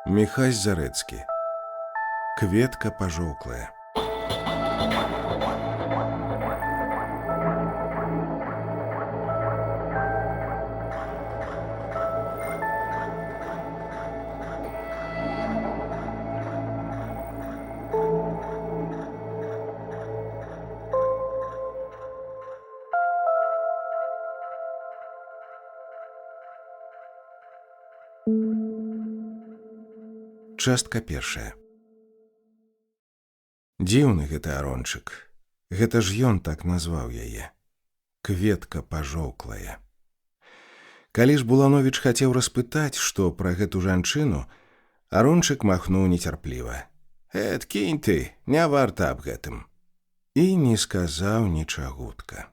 Міхась Зарэцкі. Кветка пажоўклая. Частка першая. Дзіўны гэты арончык. Гэта ж ён так назваў яе. Кветка пажоўклая. Калі ж Булановіч хацеў распытаць, што пра гэту жанчыну, арончык махнуў нецярпліва. Кинь ты, не варта аб гэтым. І не сказаў нічагутка.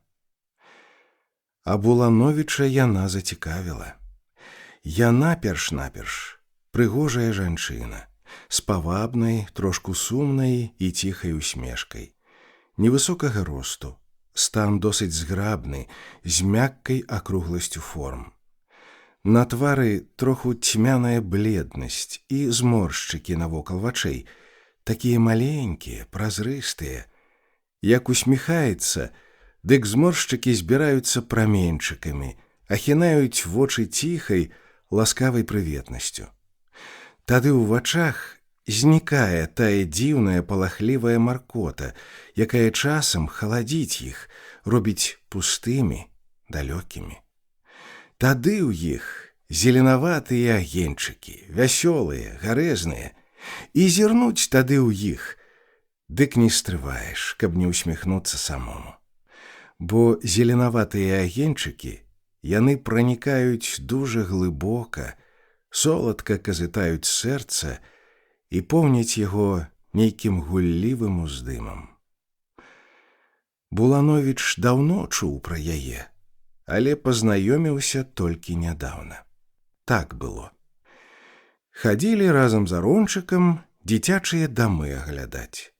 А Булановіча яна зацікавіла. Яна перш-наперш прыгожая жанчына, з павабнай, трошку сумнай і ціхай усмешкай, невысокага росту, стан досыць зграбны, з мяккай акругласцю форм. На твары троху цьмяная бледнасць і зморшчыкі навокал вачэй, такія маленькія, празрыстыя. Як усміхаецца, дык зморшчыкі збіраюцца праменьчыкамі, ахінаюць вочы ціхай, ласкавай прыветнасцю. Тады ў вачах знікае тая дзіўная палахлівая маркота, якая часам халадзіць іх, робіць пустымі, далёкімі. Тады ў іх зеленаватыя агеньчыкі, вясёлыя, гарэзныя, і зірнуць тады ў іх, дык не стрываеш, каб не усміхнуцца самому. Бо зеленаватыя агеньчыкі, яны пранікаюць дужа глыбока, соладка казытаюць сэрца і поўняць яго нейкім гуллівым уздымам. Булановіч даўно чуў пра яе, але пазнаёміўся толькі нядаўна. Так было. Хадзілі разам з арончыкам дзіцячыя дамы аглядаць.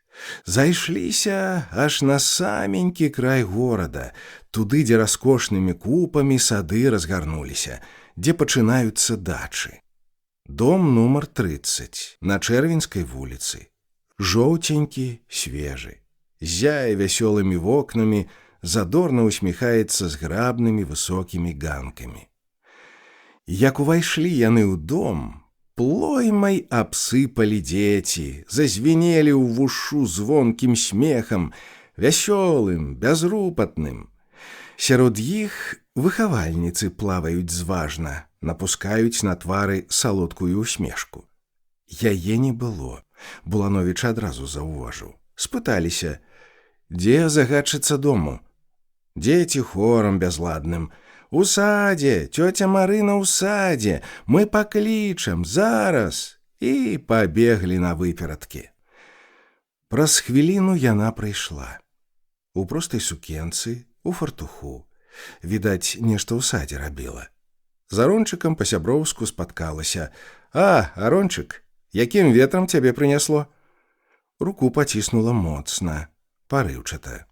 Зайшліся аж на саменькі край горада, туды, дзе раскошнымі купамі сады разгарнуліся, дзе пачынаюцца дачы. Дом нумар 30 на Чэрвенскай вуліцы. Жоўценькі, свежы. Зяе вясёлымі вокнамі, задорна усміхаецца зграбнымі высокімі ганкамі. Як увайшлі яны ў дом, плоймай абсыпалі дзеці, зазвінелі ў вушу звонкім смехам, вясёлым, бязрупатным. Сярод іх выхавальніцы плаваюць зважна, напускаюць на твары салодкую усмешку. Яе не было. Булановіч адразу заўважыў. Спыталіся, дзе загадчыца дому? Дзеці хорам бязладным. У садзе, цёця Марына ў садзе, мы паклічам, зараз, і пабеглі на выперадкі. Праз хвіліну яна прыйшла. У простай сукенцы, у фартуху. Відаць, нешта ў садзе рабіла. З арончыкам па-сяброўску спаткалася. А, арончык, якім ветрам цябе прынясло? Руку паціснула моцна, парыўчата.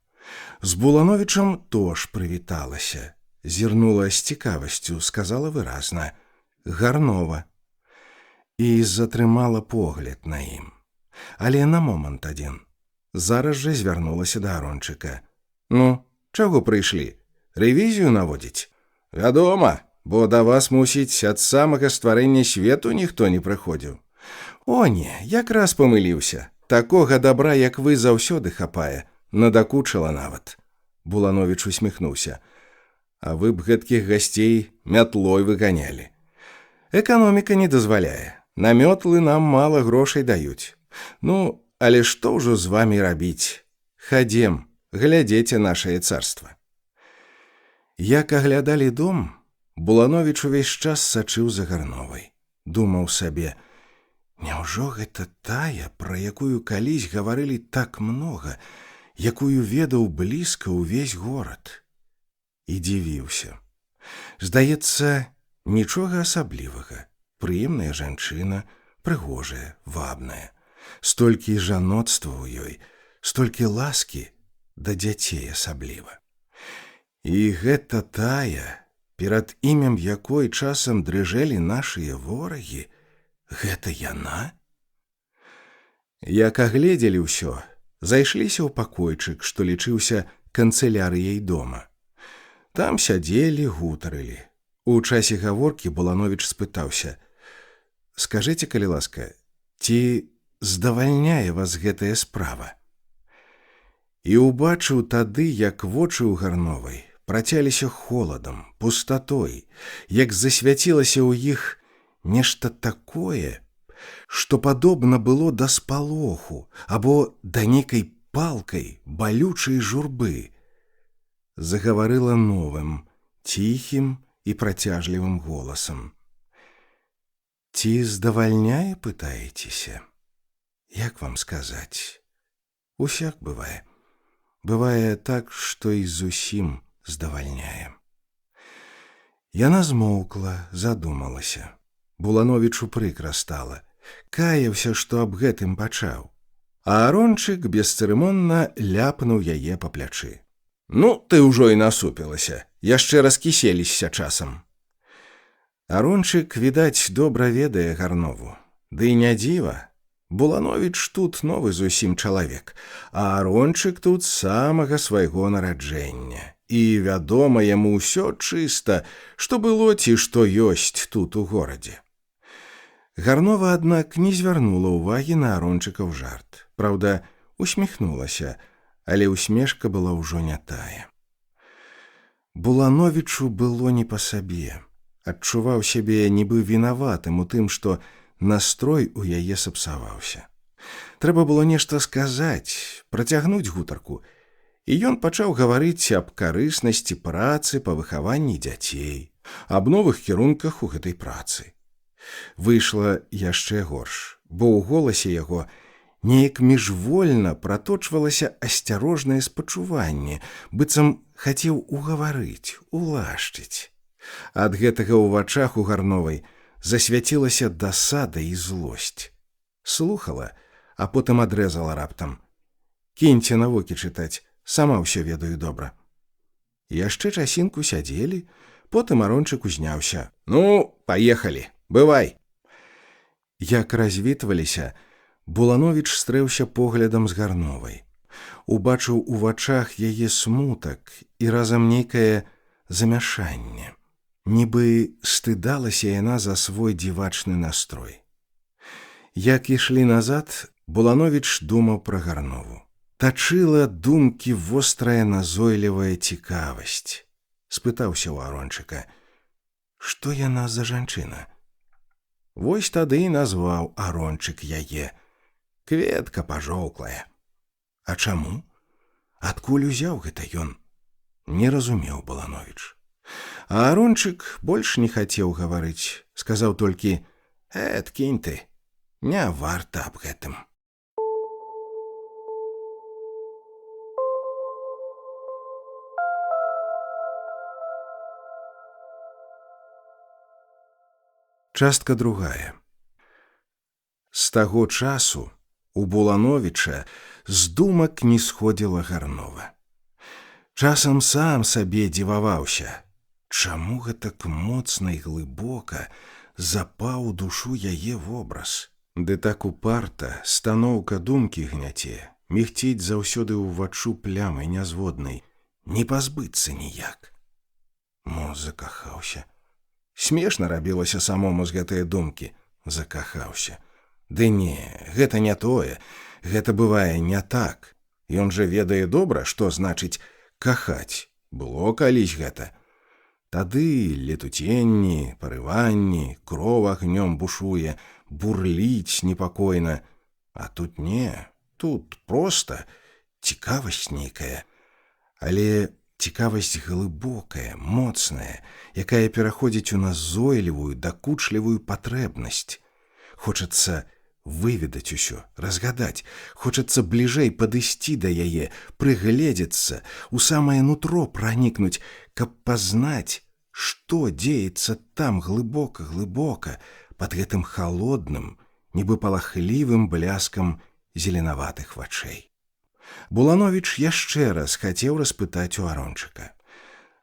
З Булановічам тож прывіталася. Зірнула з цікавасцю, сказала выразна. Гарнова. І затрымала погляд на ім. Але на момант адзін. Зараз жа звярнулася да арончыка. Ну, чаго прыйшлі? Рэвізію наводзіць? Вядома, бо да вас, мусіць, ад самага стварэння свету ніхто не прыходзіў. О не, якраз памыліўся. Такога дабра, як вы, заўсёды хапае. Надакучыла нават. Булановіч усміхнуўся. А вы б гэткіх гасцей мятлой выганялі. Эканоміка не дазваляе. На мётлы нам мала грошай даюць. Ну, але што ўжо з вамі рабіць? Хадзем, глядзеце нашае царства. Як аглядалі дом, Булановіч увесь час сачыў за Гарновай. Думаў сабе, няўжо гэта тая, пра якую калісь гаварылі так многа, якую ведаў блізка ўвесь горад? І дзівіўся. Здаецца, нічога асаблівага. Прыемная жанчына, прыгожая, вабная. Столькі жаноцтва ў ёй, столькі ласкі, да дзяцей асабліва. І гэта тая, перад імем якой часам дрыжэлі нашыя ворагі, Гэта яна? Як агледзелі ўсё, зайшліся ў пакойчык, што лічыўся канцылярыяй дома. Там сядзелі, гутарылі. У часе гаворкі Булановіч спытаўся: «Скажыце, калі ласка, ці здавальняе вас гэтая справа?» І ўбачыў тады, як вочы ў Гарновай працяліся холадам, пустатой, як засвяцілася ў іх нешта такое, што падобна было да спалоху або да нейкай палкай, балючай журбы. Загаварыла новым, ціхім і працяжлівым голасам: «Ці здавальняе, пытаецеся? Як вам сказаць? Усяк бывае. Бывае так, што і зусім здавальняе». Яна змоўкла, задумалася. Булановічу прыкра стала. Каяўся, што аб гэтым пачаў. А Арончык бесцырымонна ляпнуў яе па плячы. «Ну, ты ўжо і насупілася. Яшчэ раскіселішся часам». Арончык, відаць, добра ведае Гарнову. Ды не дзіва. Булановіч тут новы зусім чалавек, а Арончык тут самага свайго нараджэння. І вядома яму ўсё чыста, што было ці што ёсць тут у горадзе. Гарнова, аднак, не звярнула ўвагі на Арончыкаў жарт. Праўда, усміхнулася, але усмешка была ўжо не тая. Булановічу было не па сабе. Адчуваў сябе нібы вінаватым у тым, што настрой у яе сапсаваўся. Трэба было нешта сказаць, працягнуць гутарку, і ён пачаў гаварыць аб карыснасці працы па выхаванні дзяцей, аб новых кірунках у гэтай працы. Выйшла яшчэ горш, бо ў голасе яго неяк міжвольна праточвалася асцярожнае спачуванне, быццам хацеў угаварыць, улашчыць. Ад гэтага ў вачах у Гарновай засвяцілася дасада і злосць. Слухала, а потым адрэзала раптам: «Кіньце навукі чытаць, сама ўсё ведаю добра». Яшчэ часінку сядзелі, потым Арончык узняўся: «Ну, паехалі, бывай». Як развітваліся, Булановіч стрэўся поглядам з Гарновай. Убачыў у вачах яе смутак і разам нейкае замяшанне. Нібы стыдалася яна за свой дзівачны настрой. Як ішлі назад, Булановіч думаў пра Гарнову. Тачыла думкі вострая назойлівая цікавасць. Спытаўся ў Арончыка: «Што яна за жанчына?» Вось тады і назваў Арончык яе: «Кветка пажоўклая». А чаму? Адкуль узяў гэта ён? Не разумеў Булановіч. А Арончык больш не хацеў гаварыць, сказаў толькі: «Кінь ты, не варта аб гэтым». Частка другая. З таго часу у Булановіча з думак не сходзіла Гарнова. Часам сам сабе дзіваваўся, чаму гэтак моцна і глыбока запаў у душу яе вобраз. Ды так упарта станоўка думкі гняце, мігціць заўсёды ўваччу плямай нязводнай, не пазбыцца ніяк. Мо закахаўся. Смешна рабілася самому з гэтыя думкі. Закахаўся. Ды не, гэта не тое. Гэта бывае не так. Ён жа ведае добра, што значыць кахаць. Было калісь гэта. Тады летуценні, парыванні, кров агнём бушуе, бурліць непакойна. А тут не, тут проста цікавасць нейкая. Але цікавасць глыбокая, моцная, якая пераходзіць у назойлівую, дакучлівую патрэбнасць. Хочацца выведаць усё, разгадаць, хочацца бліжэй падысці да яе, прыгледзецца, у самае нутро пранікнуць, каб пазнаць, што дзеецца там глыбока-глыбока, пад гэтым халодным, нібы палахлівым бляскам зеленаватых вачэй. Булановіч яшчэ раз хацеў распытаць у Арончыка.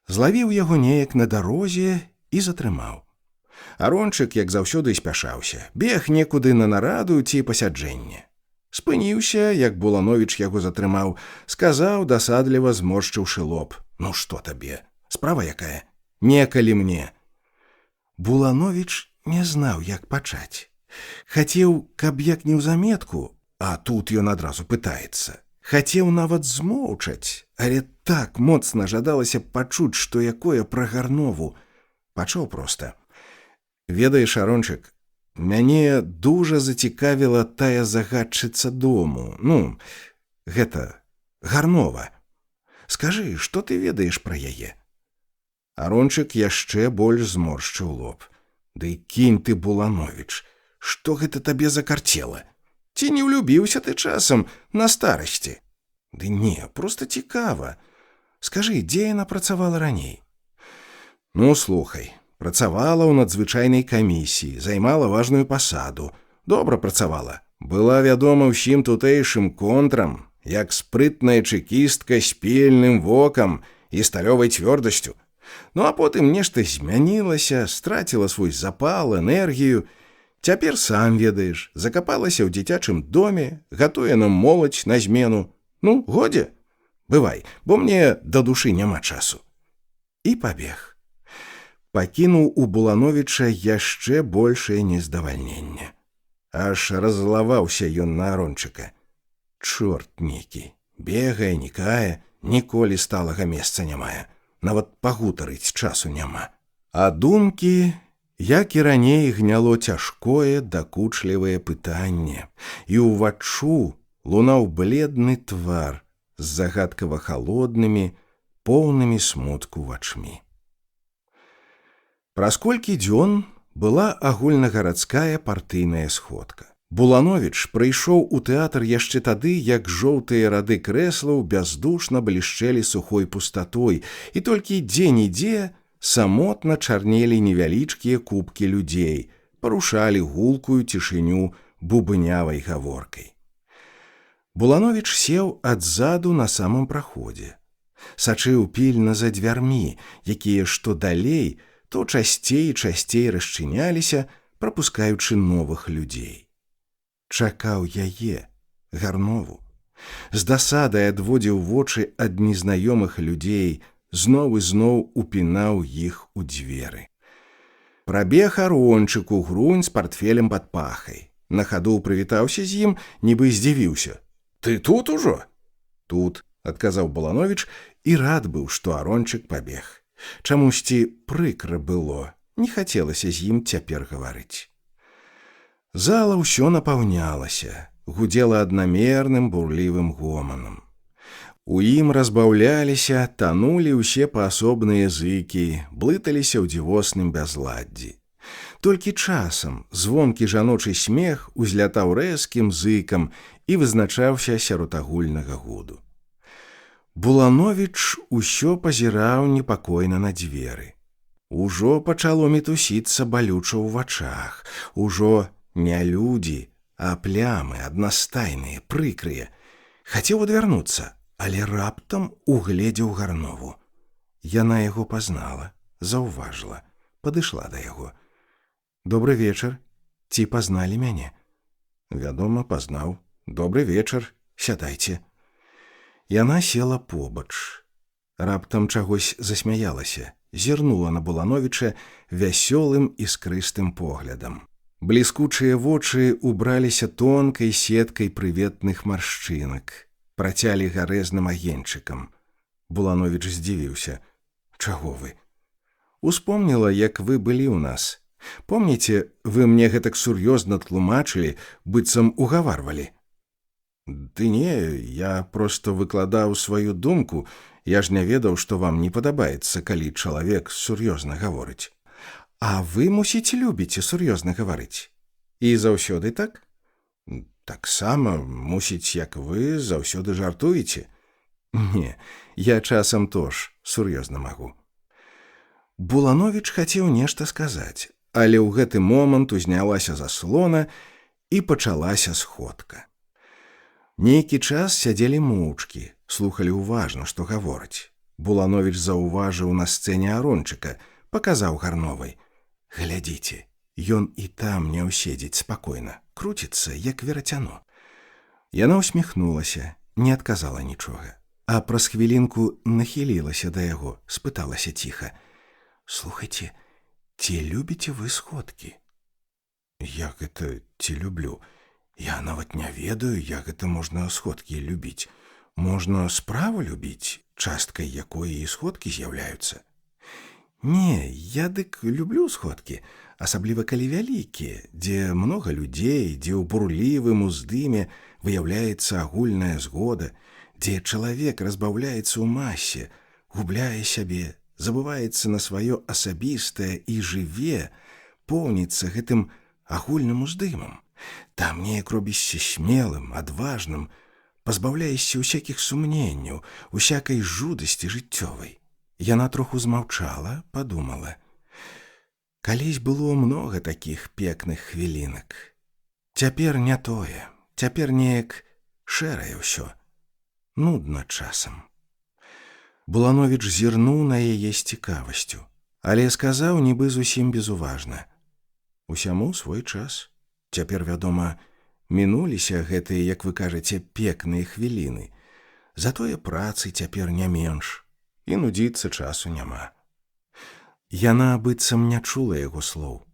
Злавіў яго неяк на дарозе і затрымаў. Арончык, як заўсёды, спяшаўся, бег некуды на нараду ці пасяджэнне. Спыніўся, як Булановіч яго затрымаў, сказаў, дасадліва зморшчыўшы лоб: «Ну што табе? Справа якая? Некалі мне». Булановіч не знаў, як пачаць. Хацеў, каб як неўзаметку, а тут ён адразу пытаецца. Хацеў нават змоўчаць, але так моцна жадалася пачуць, што якое пра Гарнову. Пачаў проста: «Ведаеш, Арончык, мяне дужа зацікавіла тая загадчыца дому. Ну, гэта, Гарнова. Скажы, што ты ведаеш пра яе?» Арончык яшчэ больш зморшчыў лоб. «Ды кінь ты, Булановіч, што гэта табе закарцела? Ці не ўлюбіўся ты часам на старасці?» «Ды не, проста цікава. Скажы, дзе яна працавала раней?» «Ну, слухай, працавала ў надзвычайнай камісіі, займала важную пасаду. Добра працавала. Была вядома ўсім тутэйшым контрам, як спрытная чэкістка з пільным вокам і сталёвай цвёрдасцю. Ну а потым нешта змянілася, страціла свой запал, энергію. Цяпер сам ведаеш, закапалася ў дзіцячым доме, гатуе нам моладзь на змену. Ну, годзе? Бывай, бо мне да душы няма часу». І пабег. Пакінуў у Булановіча яшчэ большае нездавальненне. Аж раззлаваўся ён на Арончыка. Чорт нейкі, бегае, нікае, ніколі сталага месца не мае. Нават пагутарыць часу няма. А думкі, як і раней, гняло цяжкое, дакучлівае пытанне, і ўваччу лунаў бледны твар з загадкава халоднымі, поўнымі смутку вачмі. Праз колькі дзён была агульнагарадская партыйная сходка. Булановіч прыйшоў у тэатр яшчэ тады, як жоўтыя рады крэслаў бяздушна блішчэлі сухой пустатой, і толькі дзе-нідзе самотна чарнелі невялічкія купкі людзей, парушалі гулкую цішыню бубнявай гаворкай. Булановіч сеў адзаду на самым праходзе. Сачыў пільна за дзвярмі, якія што далей, то часцей і часцей расчыняліся, прапускаючы новых людзей. Чакаў яе, Гарнову. З дасадай адводзіў вочы ад незнаёмых людзей, зноў і зноў упінаў іх у дзверы. Прабег Арончык у грунь з партфелем пад пахай. На хаду прывітаўся з ім, нібы здзівіўся. «Ты тут ужо?» «Тут», — адказаў Булановіч, і рад быў, што Арончык пабег. Чамусьці прыкра было, не хацелася з ім цяпер гаварыць. Зала ўсё напаўнялася, гудзела аднамерным бурлівым гоманам. У ім разбаўляліся, танулі ўсе паасобныя зыкі, блыталіся ў дзівосным бязладдзі. Толькі часам звонкі жаночы смех узлятаў рэзкім зыкам і вызначаўся сярод агульнага гуду. Булановіч усё пазіраў непакойна на дзверы. Ужо пачало мітусіцца балюча ў вачах, ужо не людзі, а плямы аднастайныя, прыкрыя. Хацеў адвярнуцца, але раптам угледзеў Гарнову. Яна яго пазнала, заўважыла, падышла да яго. «Добры вечар. Ці пазналі мяне?» «Вядома, пазнаў. Добры вечар. Сядайце». Яна села побач. Раптам чагось засмяялася, зірнула на Булановіча вясёлым іскрыстым поглядам. Бліскучыя вочы убраліся тонкай сеткай прыветных маршчынак, працялі гарэзным агеньчыкам. Булановіч здзівіўся. «Чаго вы?» «Успомніла, як вы былі ў нас. Помніце, вы мне гэтак сур'ёзна тлумачылі, быццам угаварвалі?» «Ды не, я проста выкладаў сваю думку, я ж не ведаў, што вам не падабаецца, калі чалавек сур'ёзна гаворыць». «А вы, мусіць, любіце сур'ёзна гаварыць? І заўсёды так?» «Таксама, мусіць, як вы, заўсёды жартуеце». «Не, я часам тож сур'ёзна магу». Булановіч хацеў нешта сказаць, але ў гэты момант узнялася заслона і пачалася сходка. Нейкі час сядзелі моўчкі, слухалі ўважна, што гавораць. Булановіч заўважыў на сцэне Арончыка, паказаў Гарновай. Глядзіце, ён і там не ўседзіць спакойна, круціцца, як верацяно. Яна ўсміхнулася, не адказала нічога, а праз хвілінку нахілілася да яго, спыталася ціха: «Слухайце, ці любіце вы сходкі?» «Як гэта ці люблю? Я нават не ведаю, як гэта можна сходкі любіць. Можна справу любіць, часткай якой і сходкі з'яўляюцца». «Не, я дык люблю сходкі, асабліва калі вялікія, дзе многа людзей, дзе ў бурлівым уздыме выяўляецца агульная згода, дзе чалавек разбаўляецца ў масе, губляе сябе, забываецца на сваё асабістае і жыве, поўніцца гэтым агульным уздымам. Там неяк робішся смелым, адважным, пазбаўляешся ўсякіх сумненняў, усякай жудасці жыццёвай». Яна троху змаўчала, падумала. Калісь было многа такіх пекных хвілінак. Цяпер не тое, цяпер неяк шэрае ўсё. Нудна часам. Булановіч зірнуў на яе з цікавасцю, але сказаў нібы зусім безуважна: «Усяму свой час. Цяпер, вядома, мінуліся гэтыя, як вы кажаце, пекныя хвіліны. Затое працы цяпер не менш, і нудзіцца часу няма». Яна быццам не чула яго слоў,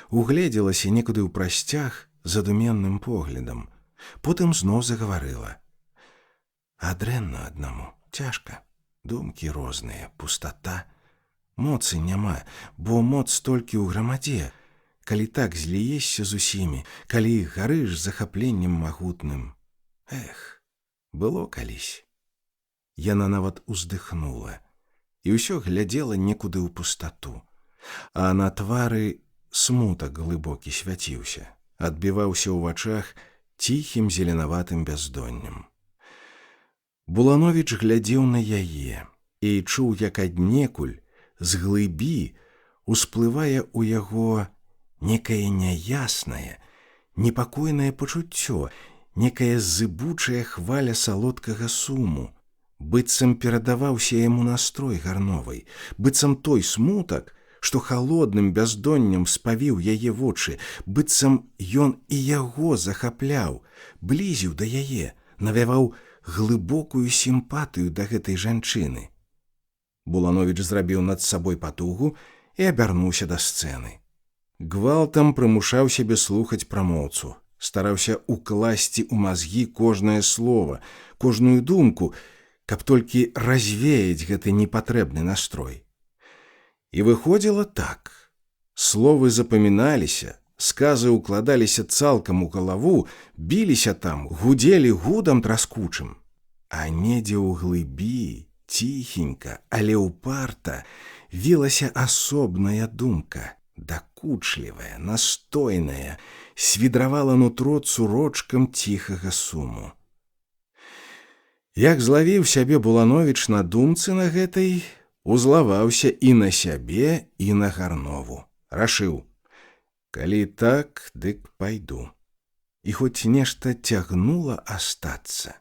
угледзелася некуды ў прасцяг задуменным поглядам, потым зноў загаварыла: «А дрэнна аднаму, цяжка, думкі розныя, пустата. Моцы няма, бо моц толькі ў грамадзе. Калі так зліешся з усімі, калі гарыш захапленнем магутным. Эх, было калісь». Яна нават уздыхнула і ўсё глядзела некуды ў пустату, а на твары смутак глыбокі свяціўся, адбіваўся ў вачах ціхім зеленаватым бяздоннем. Булановіч глядзеў на яе і чуў, як аднекуль з глыбі усплывае ў яго некае няяснае, непакойнае пачуццё, некая зыбучая хваля салодкага суму, быццам перадаваўся яму настрой гарновай, быццам той смутак, што халодным бяздоннем спавіў яе вочы, быццам ён і яго захапляў, блізіў да яе, навяваў глыбокую сімпатыю да гэтай жанчыны. Булановіч зрабіў над сабой патугу і абярнуўся да сцэны. Гвалтам прымушаў сябе слухаць прамоўцу, стараўся укласці ў мазгі кожнае слова, кожную думку, каб толькі развеяць гэты непатрэбны настрой. І выходзіла так. Словы запаміналіся, сказы укладаліся цалкам у галаву, біліся там, гудзелі гудам траскучым. А недзе ў глыбі, ціхенька, але ўпарта, вілася асобная думка, дакучлівая, настойная, свідравала нутро цурочкам ціхага суму. Як злавіў сябе Булановіч на думцы на гэтай, узлаваўся і на сябе, і на Гарнову. Рашыў: калі так, дык пайду. І хоць нешта цягнула астацца,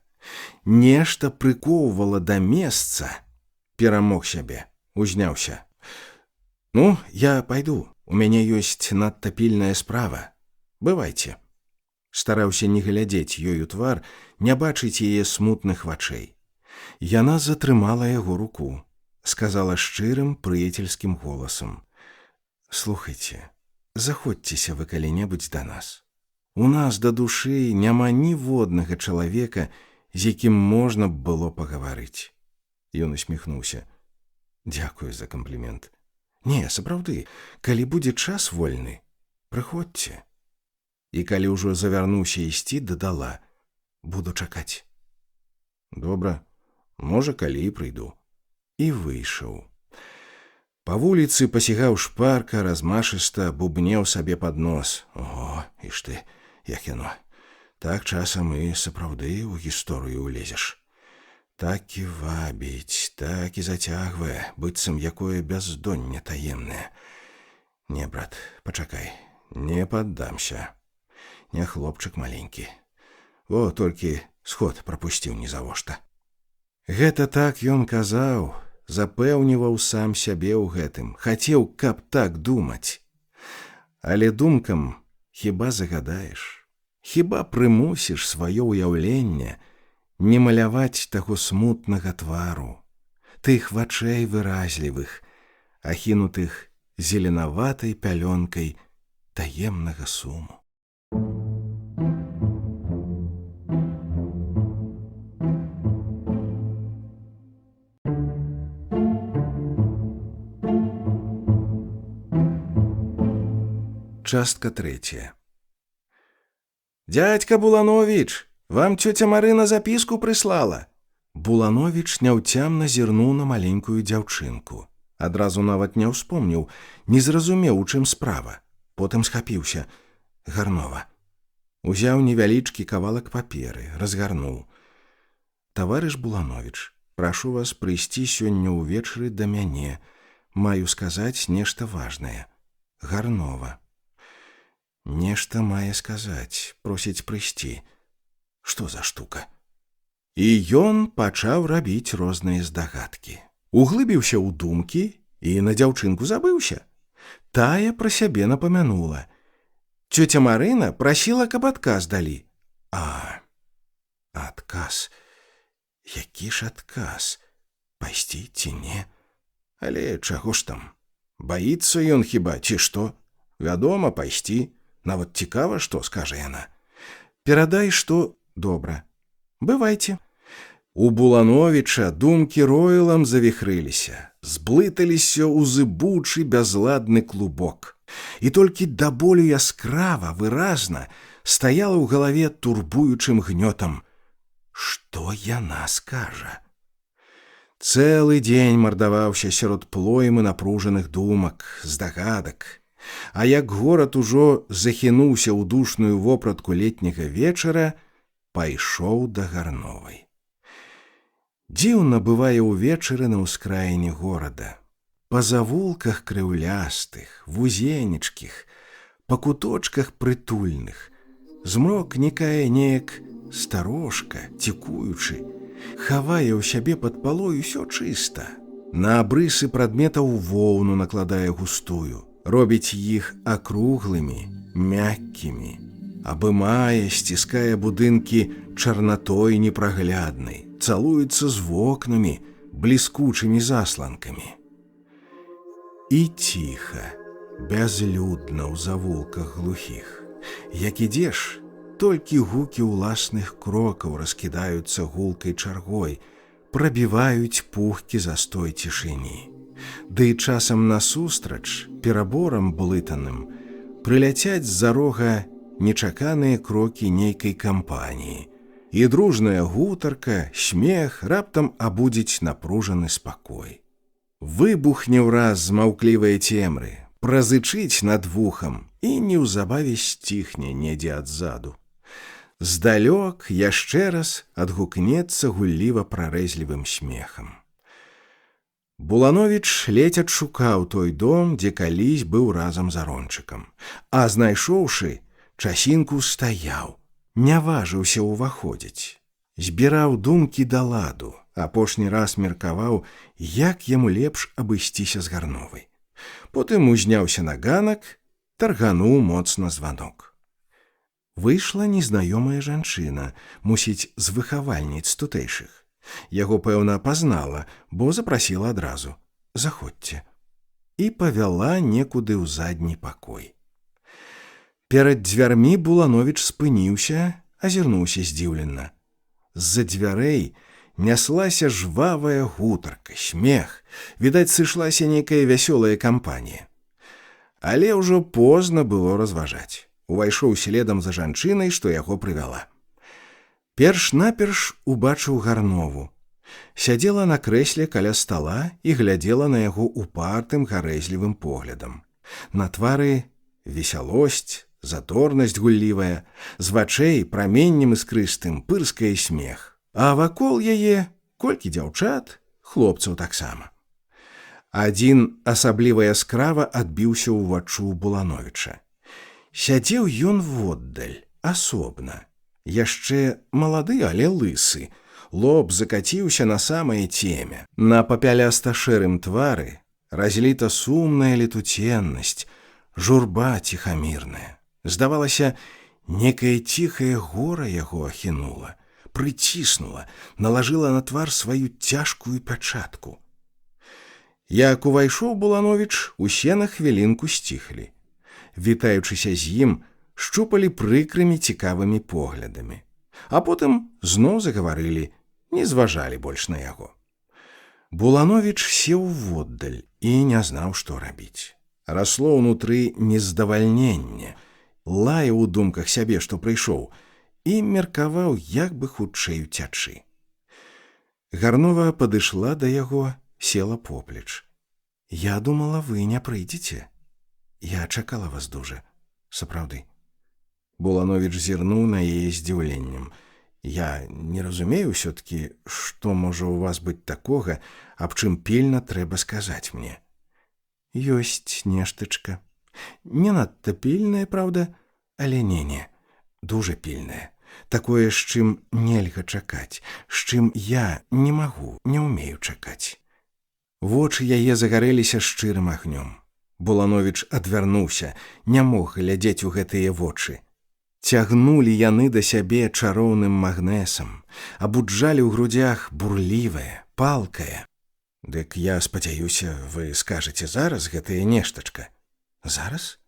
нешта прыкоўвала да месца, перамог сябе, узняўся. Ну, я пайду, у мяне ёсць надта пільная справа. Бывайце. Стараўся не глядзець ёй у твар, не бачыць яе смутных вачэй. Яна затрымала яго руку, сказала шчырым, прыяцельскім голасам: «Слухайце, заходзьцеся вы калі-небудзь да нас. У нас да душы няма ніводнага чалавека, з якім можна б было пагаварыць». Ён усміхнуўся: «Дзякую за камплімент. Не, сапраўды, калі будзе час вольны, прыходзьце». І калі ўжо завярнуўся ісці, дадала: «Буду чакаць». «Добра, можа, калі і прыйду». І выйшаў. Па вуліцы пасігаў шпарка, размашыста, бубнеў сабе пад нос: «О, іш ты, як яно! Так часам і сапраўды ў гісторыю ўлезеш. Так і вабіць, так і зацягвае, быццам якое бяздонне таемнае. Не, брат, пачакай, не паддамся. Не хлопчык маленькі. О, толькі сход прапусціў нізавошта». Гэта так ён казаў, запэўніваў сам сябе ў гэтым, хацеў, каб так думаць. Але думкам хіба загадаеш, хіба прымусіш сваё ўяўленне не маляваць таго смутнага твару, тых вачэй выразлівых, ахінутых зеленаватай пялёнкай таемнага суму. Частка 3. «Дядька Буланович, вам тётя Марына запіску прыслала». Буланович няўцямна зірнуў на маленькую дзяўчынку. Адразу нават не ўспомніў, не зразумеў, у чым справа. Потым схапіўся. Гарнова. Узяў невялічкі кавалак паперы, разгарнуў. «Таварыш Буланович, прашу вас прыйсці сёння ўвечары да мяне. Маю сказаць нешта важнае. Гарнова». Нешта мае сказаць, просіць прыйсці. Што за штука? І ён пачаў рабіць розныя здагадкі. Углыбіўся ў думкі і на дзяўчынку забыўся. Тая пра сябе напамянула. Цётя Марына прасіла, каб адказ далі. Адказ? Які ж адказ? Пайсці ці не? Але чаго ж там? Баіцца ён хіба, ці што? Вядома, пайсці. Нават цікава, што скажа яна. Перадай, што добра. Бывайце. У Булановіча думкі роілам завіхрыліся, зблыталіся ў зыбучы бязладны клубок. І толькі да болю яскрава, выразна стаяла ў галаве турбуючым гнётам. Што яна скажа? Цэлы дзень мардаваўся сярод плоймы напружаных думак, здагадак. А як горад ужо захінуўся ў душную вопратку летняга вечара, пайшоў да Гарновай. Дзіўна бывае ўвечары на ўскраіне горада. Па завулках крыўлястых, вузенечкіх, па куточках прытульных. Змрок нікае неяк старожка, цікуючы, хавае ў сябе пад палой усё чыста. На абрысы прадметаў воўну накладае густую, робіць іх акруглымі, мяккімі, абымае, сціскае будынкі чарнатой непрагляднай, цалуецца з вокнамі, бліскучымі засланкамі. І ціха, бязлюдна ў завулках глухіх. Як ідзеш, толькі гукі ўласных крокаў раскідаюцца гулкай чаргой, прабіваюць пухкі застой цішыні. Ды і часам насустрач, пераборам блытаным, прыляцяць з-за рога нечаканыя крокі нейкай кампаніі, і дружная гутарка, смех раптам абудзіць напружаны спакой. Выбухне ўраз з маўклівае цемры, празычыць над вухам і неўзабаве сціхне недзе адзаду. Здалёк яшчэ раз адгукнецца гулліва прарэзлівым смехам. Булановіч ледзь адшукаў той дом, дзе калісь быў разам з Арончыкам, а знайшоўшы, часінку стаяў, не важыўся ўваходзіць. Збіраў думкі да ладу, апошні раз меркаваў, як яму лепш абысціся з Гарновай. Потым узняўся на ганак, таргануў моцна званок. Выйшла незнаёмая жанчына, мусіць, з выхавальніц тутэйшых. Яго, пэўна, пазнала, бо запрасіла адразу. Заходзьце. І павяла некуды ў задні пакой. Перад дзвярмі Булановіч спыніўся, азірнуўся здзіўлена. З-за дзвярэй няслася жвавая гутарка, смех. Відаць, сышлася нейкая вясёлая кампанія. Але ўжо позна было разважаць. Увайшоў следам за жанчынай, што яго прывяла. Перш-наперш убачыў Гарнову. Сядзела на крэсле каля стала і глядзела на яго упартым гарэзлівым поглядам. На твары весялосць, задорнасць гуллівая, з вачэй праменнем іскрыстым пырскае смех. А вакол яе колькі дзяўчат, хлопцаў таксама. Адзін асабліва яскрава адбіўся ўваччу Булановіча. Сядзеў ён воддаль, асобна. Яшчэ малады, але лысы. Лоб закаціўся на самае цемя. На папяляста-шэрым твары разліта сумная летуценнасць, журба ціхамірная. Здавалася, некае ціхае гора яго ахінула, прыціснула, налажыла на твар сваю цяжкую пячатку. Як увайшоў Булановіч, усе на хвілінку сціхлі. Вітаючыся з ім, шчупалі прыкрымі цікавымі поглядамі. А потым зноў загаварылі, не зважалі больш на яго. Булановіч сеў воддаль і не знаў, што рабіць. Расло ўнутры нездавальненне, лаяў у думках сябе, што прыйшоў, і меркаваў, як бы хутчэй уцячы. Гарнова падышла да яго, села поплеч. «Я думала, вы не прыйдзеце. Я чакала вас дужа. Сапраўды». Булановіч зірнуў на яе здзіўленнем. «Я не разумею ўсё-такі, што можа ў вас быць такога, аб чым пільна трэба сказаць мне». «Ёсць нештачка. Не надта пільнае, праўда, але не, дужа пільнае. Такое, з чым нельга чакаць, з чым я не магу, не ўмею чакаць». Вочы яе загарэліся шчырым агнём. Булановіч адвярнуўся, не мог глядзець у гэтыя вочы. Цягнулі яны да сябе чароўным магнэсам, абуджалі ў грудзях бурлівае, палкае. «Дык я спадзяюся, вы скажаце зараз гэтае нештачка». «Зараз?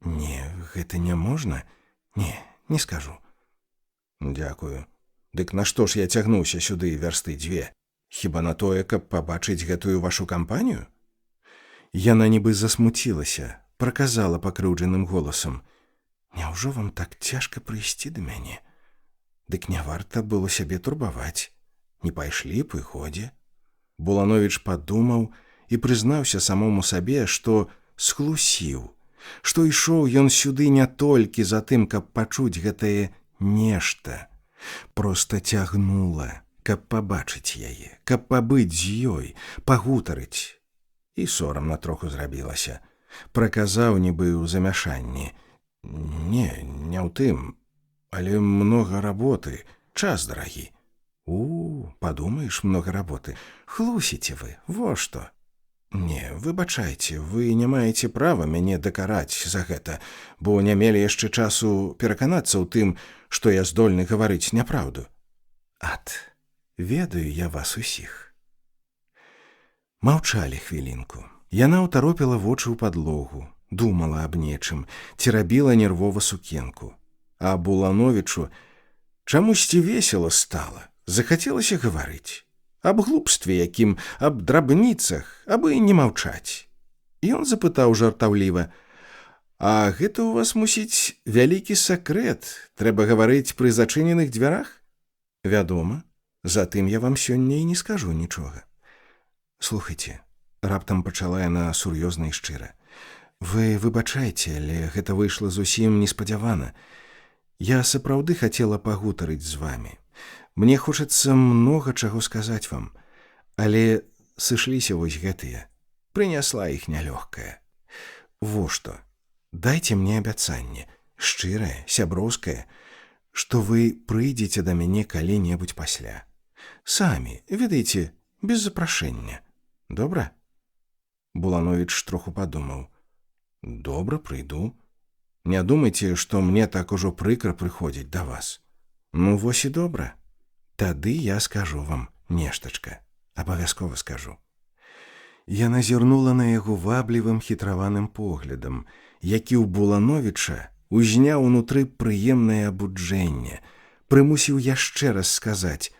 Не, гэта не можна. Не скажу». «Дзякую. Дык нашто ж я цягнуўся сюды вярсты дзве? Хіба на тое, каб пабачыць гэтую вашу кампанію?» Яна нібы засмуцілася, праказала пакрыўджаным голасам: «Няўжо вам так цяжка прыйсці да мяне? Дык не варта было сябе турбаваць. Не пайшлі б і годзе». Булановіч падумаў і прызнаўся самому сабе, што схлусіў, што ішоў ён сюды не толькі за тым, каб пачуць гэтае нешта. Проста цягнула, каб пабачыць яе, каб пабыць з ёй, пагутарыць. І сорамна троху зрабілася. Праказаў нібы ў замяшанні: Не ў тым, але многа работы, час дарагі». Падумаеш, многа работы. Хлусіце вы, во што. Не, выбачайце, вы не маеце права мяне дакараць за гэта, бо не мелі яшчэ часу пераканацца ў тым, што я здольны гаварыць няпраўду. Ведаю я вас усіх». Маўчалі хвілінку. Яна ўтаропіла вочы ў падлогу, думала аб нечым, церабіла нервова сукенку. А Булановічу чамусьці весела стала, захацелася гаварыць. Аб глупстве якім, аб драбніцах, абы не маўчаць. Ён запытаў жартаўліва: «А гэта ў вас, мусіць, вялікі сакрэт, трэба гаварыць пры зачыненых дзвярах?» «Вядома, затым я вам сёння і не скажу нічога». «Слухайце», — раптам пачала яна сур'ёзна і шчыра, «вы выбачайце, але гэта выйшла зусім неспадзявана. Я сапраўды хацела пагутарыць з вамі. Мне хочацца многа чаго сказаць вам, але сышліся вось гэтыя. Прынясла іх нялёгкая. Во што, дайце мне абяцанне, шчырае, сяброўскае, што вы прыйдзеце да мяне калі-небудзь пасля. Самі, ведаеце, без запрашэння. Добра?» Булановіч троху падумаў. «Добра, прыйду. Не думайце, што мне так ужо прыкра прыходзіць да вас. Ну, вось і добра. Тады я скажу вам нештачка. Абавязкова скажу». Яна зірнула на яго ваблівым хітраваным поглядам, які ў Булановіча узняў унутры прыемнае абуджэнне, прымусіў яшчэ раз сказаць: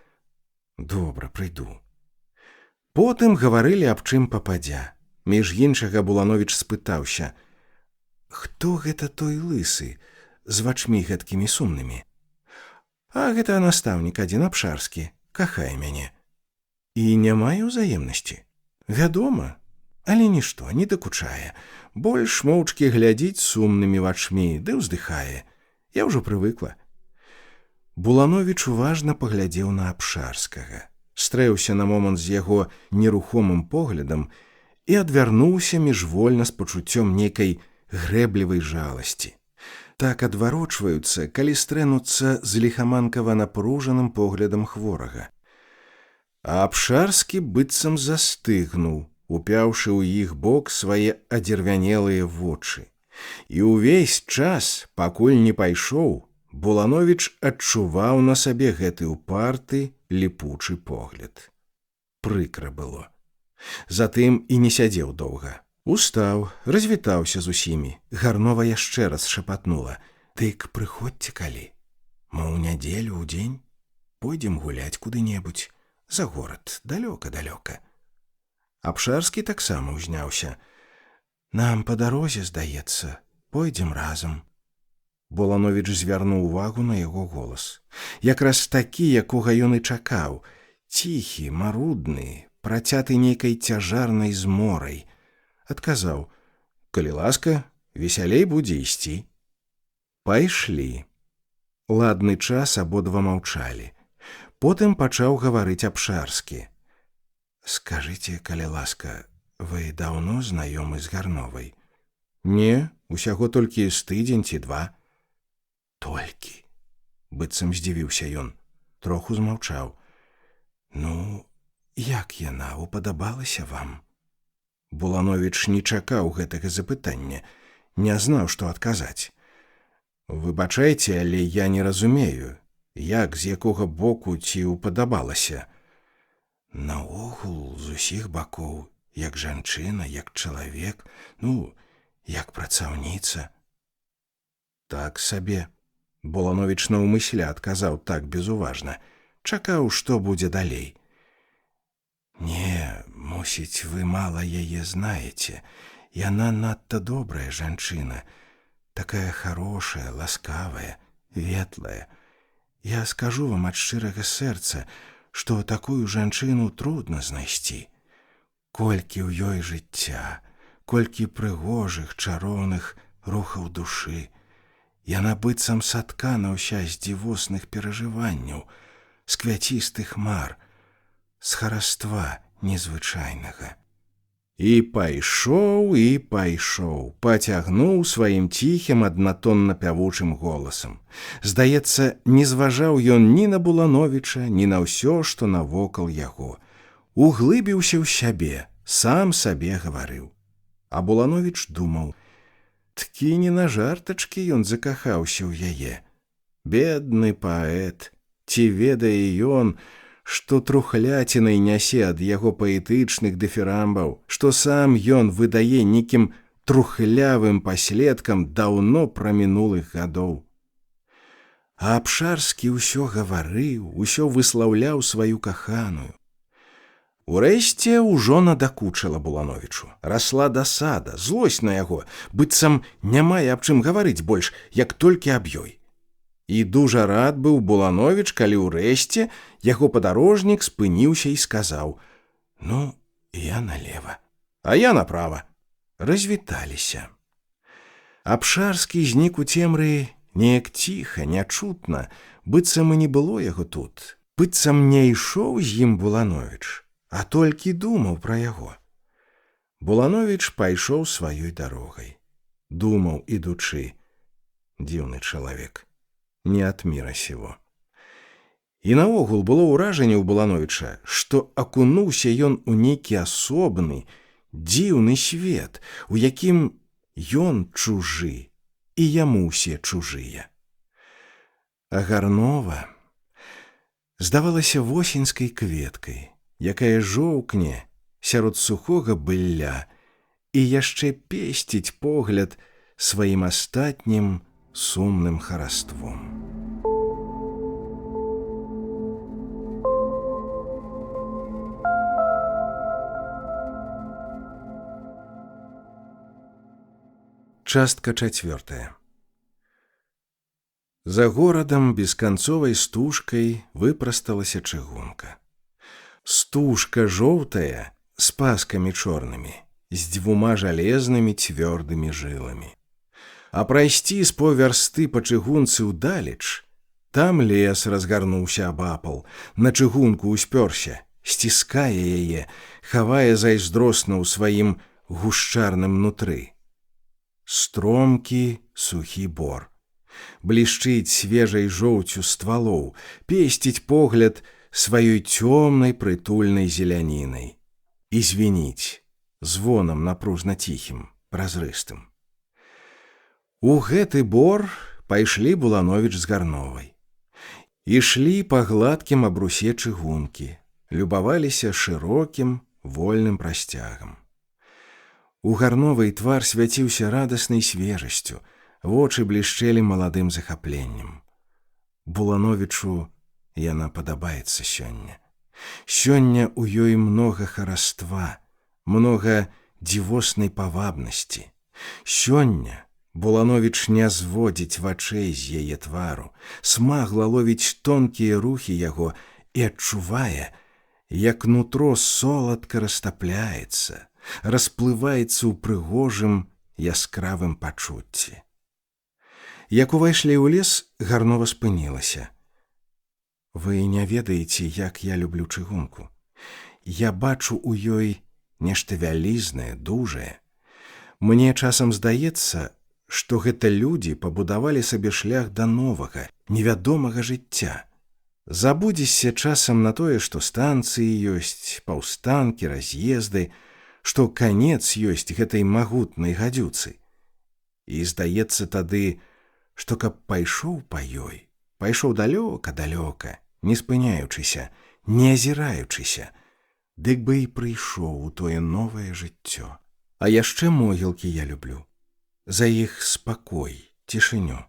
«Добра, прыйду». Потым гаварылі аб чым пападзя. Між іншага Булановіч спытаўся: «Хто гэта той лысы з вачмі гэткімі сумнымі?» «А гэта настаўнік адзін абшарскі, кахае мяне». «І не мае ўзаемнасці?» «Вядома, але нішто, не дакучае. Больш моўчкі глядзіць сумнымі вачмі, ды ўздыхае. Я ўжо прывыкла». Булановіч уважна паглядзеў на абшарскага, стрэўся на момант з яго нерухомым поглядам і адвярнуўся міжвольна з пачуццём нейкай грэблівай жаласці. Так адварочваюцца, калі стрэнуцца з ліхаманкава напружаным поглядам хворага. А абшарскі быццам застыгнуў, упяўшы ў іх бок свае адзервянелыя вочы. І ўвесь час, пакуль не пайшоў, Булановіч адчуваў на сабе гэты упарты, ліпучы погляд. Прыкра было. Затым і не сядзеў доўга. Устаў, развітаўся з усімі. Гарнова яшчэ раз шапатнула: «Дык прыходзьце калі. Мо ў нядзелю ўдзень пойдзем гуляць куды-небудзь за горад, далёка-далёка». Абшарскі таксама ўзняўся. «Нам па дарозе, здаецца, пойдзем разам». Булановіч звярнуў увагу на яго голас. Якраз такі, якога ён і чакаў. Ціхі, марудны, працяты нейкай цяжарнай зморай. Адказаў: «Калі ласка, весялей будзе ісці». Пайшлі. Ладны час абодва маўчалі. Потым пачаў гаварыць Абшарскі. «Скажыце, калі ласка, вы даўно знаёмы з Гарновай?» «Не, усяго толькі з тыдзень ці два». «Толькі?» — быццам здзівіўся ён. Троху змаўчаў. «Ну, як яна упадабалася вам?» Булановіч не чакаў гэтага запытання, не знаў, што адказаць. «Выбачайце, але я не разумею, як, з якога боку ці упадабалася?» «Наогул, з усіх бакоў, як жанчына, як чалавек, ну, як працаўніца». «Так сабе». Булановіч наўмысля адказаў так безуважна. Чакаў, што будзе далей. «Не, мусіць, вы мала яе знаеце. Яна надта добрая жанчына, такая хорошая, ласкавая, ветлая. Я скажу вам ад шчырага сэрца, што такую жанчыну трудна знайсці. Колькі ў ёй жыцця, колькі прыгожых, чароўных рухаў душы. Яна быццам саткана ўся з дзівосных перажыванняў, з квяцістых мар, з хараства незвычайнага». І пайшоў, пацягнуў сваім ціхім, аднатонна пявучым голасам. Здаецца, не зважаў ён ні на Булановіча, ні на ўсё, што навокал яго. Углыбіўся ў сябе, сам сабе гаварыў. А Булановіч думаў: «Ткі не на жартачкі ён закахаўся ў яе. Бедны паэт, ці ведае ён, што трухляцінай нясе ад яго паэтычных дыфірамбаў, што сам ён выдае нейкім трухлявым паследкам даўно прамінулых гадоў». А Абшарскі ўсё гаварыў, усё выслаўляў сваю каханую. Урэшце ўжо надакучыла Булановічу. Расла дасада, злосць на яго, быццам не мае аб чым гаварыць больш, як толькі аб ёй. І дужа рад быў Булановіч, калі ўрэшце яго падарожнік спыніўся і сказаў: «Ну, я налева, а я направа». Развіталіся. Абшарскі знік у цемры неяк ціха, нячутна, быццам і не было яго тут, быццам не ішоў з ім Булановіч, а толькі думаў пра яго. Булановіч пайшоў сваёй дарогай. Думаў, ідучы: «Дзіўны чалавек, не ад міра сего». І наогул было ўражанне ў Булановіча, што акунуўся ён у нейкі асобны, дзіўны свет, у якім ён чужы, і яму ўсе чужыя. А Гарнова здавалася восеньскай кветкай, якая жоўкне сярод сухога былля і яшчэ песціць погляд сваім астатнім сумным хараством. Частка 4. За горадам бесканцовай стужкай выпрасталася чыгунка. Стужка жоўтая, з паскамі чорнымі, з дзвюма жалезнымі цвёрдымі жыламі. А прайсці з паўвярсты па чыгунцы ўдалеч, там лес разгарнуўся абапал, на чыгунку ўспёрся, сціскае яе, хавае зайздросна ў сваім гушчарным нутры. Стромкі сухі бор. Блішчыць свежай жоўцю ствалоў, песціць погляд сваёй цёмнай прытульнай зелянінай і звініць звонам напружна ціхім, празрыстым. У гэты бор пайшлі Булановіч з Гарновай. Ішлі па гладкім абрусе чыгункі, любаваліся шырокім, вольным прасцягам. У Гарновай твар свяціўся радаснай свежасцю, вочы блішчэлі маладым захапленнем. Булановічу яна падабаецца сёння. Сёння ў ёй многа хараства, многа дзівоснай павабнасці. Сёння Булановіч не зводзіць вачэй з яе твару, смагла ловіць тонкія рухі яго і адчувае, як нутро соладка растапляецца, расплываецца ў прыгожым, яскравым пачуцці. Як увайшлі ў лес, Гарнова спынілася. Вы не ведаеце, як я люблю чыгунку. Я бачу ў ёй нешта вялізнае, дужае. Мне часам здаецца, што гэта людзі пабудавалі сабе шлях да новага, невядомага жыцця. Забудзешся часам на тое, што станцыі ёсць, паўстанкі, раз'езды, што канец ёсць гэтай магутнай гадзюцы. І здаецца тады, што каб пайшоў па ёй, пайшоў далёка-далёка, не спыняючыся, не азіраючыся, дык бы і прыйшоў у тое новае жыццё. А яшчэ могілкі я люблю. За іх спакой, цішыню.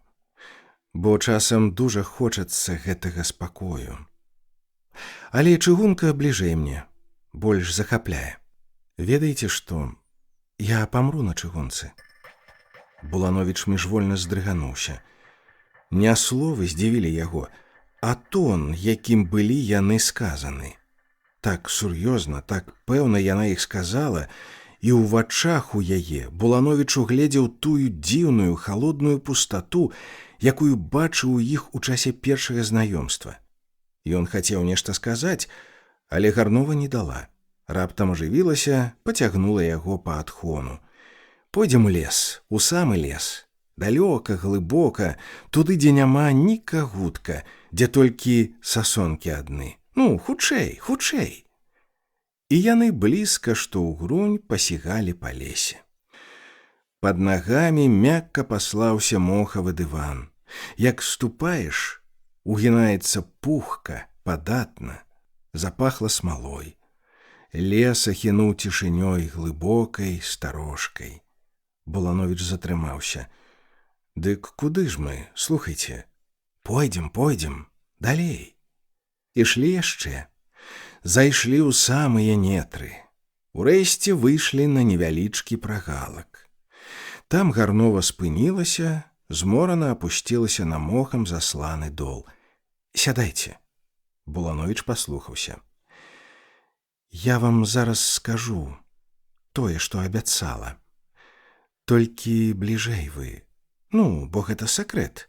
Бо часам дужа хочацца гэтага спакою. Але чыгунка бліжэй мне, больш захапляе. Ведаеце што? Я памру на чыгунцы. Булановіч міжвольна здрыгануўся. Не словы здзівілі яго, а тон, якім былі яны сказаны. Так сур'ёзна, так пэўна яна іх сказала, і ў вачах у яе Булановіч угледзеў тую дзіўную, халодную пустату, якую бачыў у іх у часе першага знаёмства. Ён хацеў нешта сказаць, але Гарнова не дала. Раптам ажывілася, пацягнула яго па адхону. Пойдзем у лес, у самы лес. Далёка, глыбока, туды, дзе няма ні кагутка, дзе толькі сасонкі адны. Ну, хутчэй, хутчэй. І яны блізка, што ў грунь, пасігалі па лесе. Пад нагамі мякка паслаўся мохавы дыван. Як ступаеш, угінаецца пухка, падатна, запахла смалой. Лес ахінуў цішынёй глыбокай старожкай. Булановіч затрымаўся. Дык куды ж мы, слухайце? Пойдзем, пойдзем, далей. Ішлі яшчэ. Зайшлі ў самыя нетры. Урэшце выйшлі на невялічкі прагалак. Там Гарнова спынілася, зморана апусцілася на мохам засланы дол. Сядайце. Булановіч паслухаўся. Я вам зараз скажу тое, што абяцала. Толькі бліжэй вы. Ну, бо гэта сакрэт.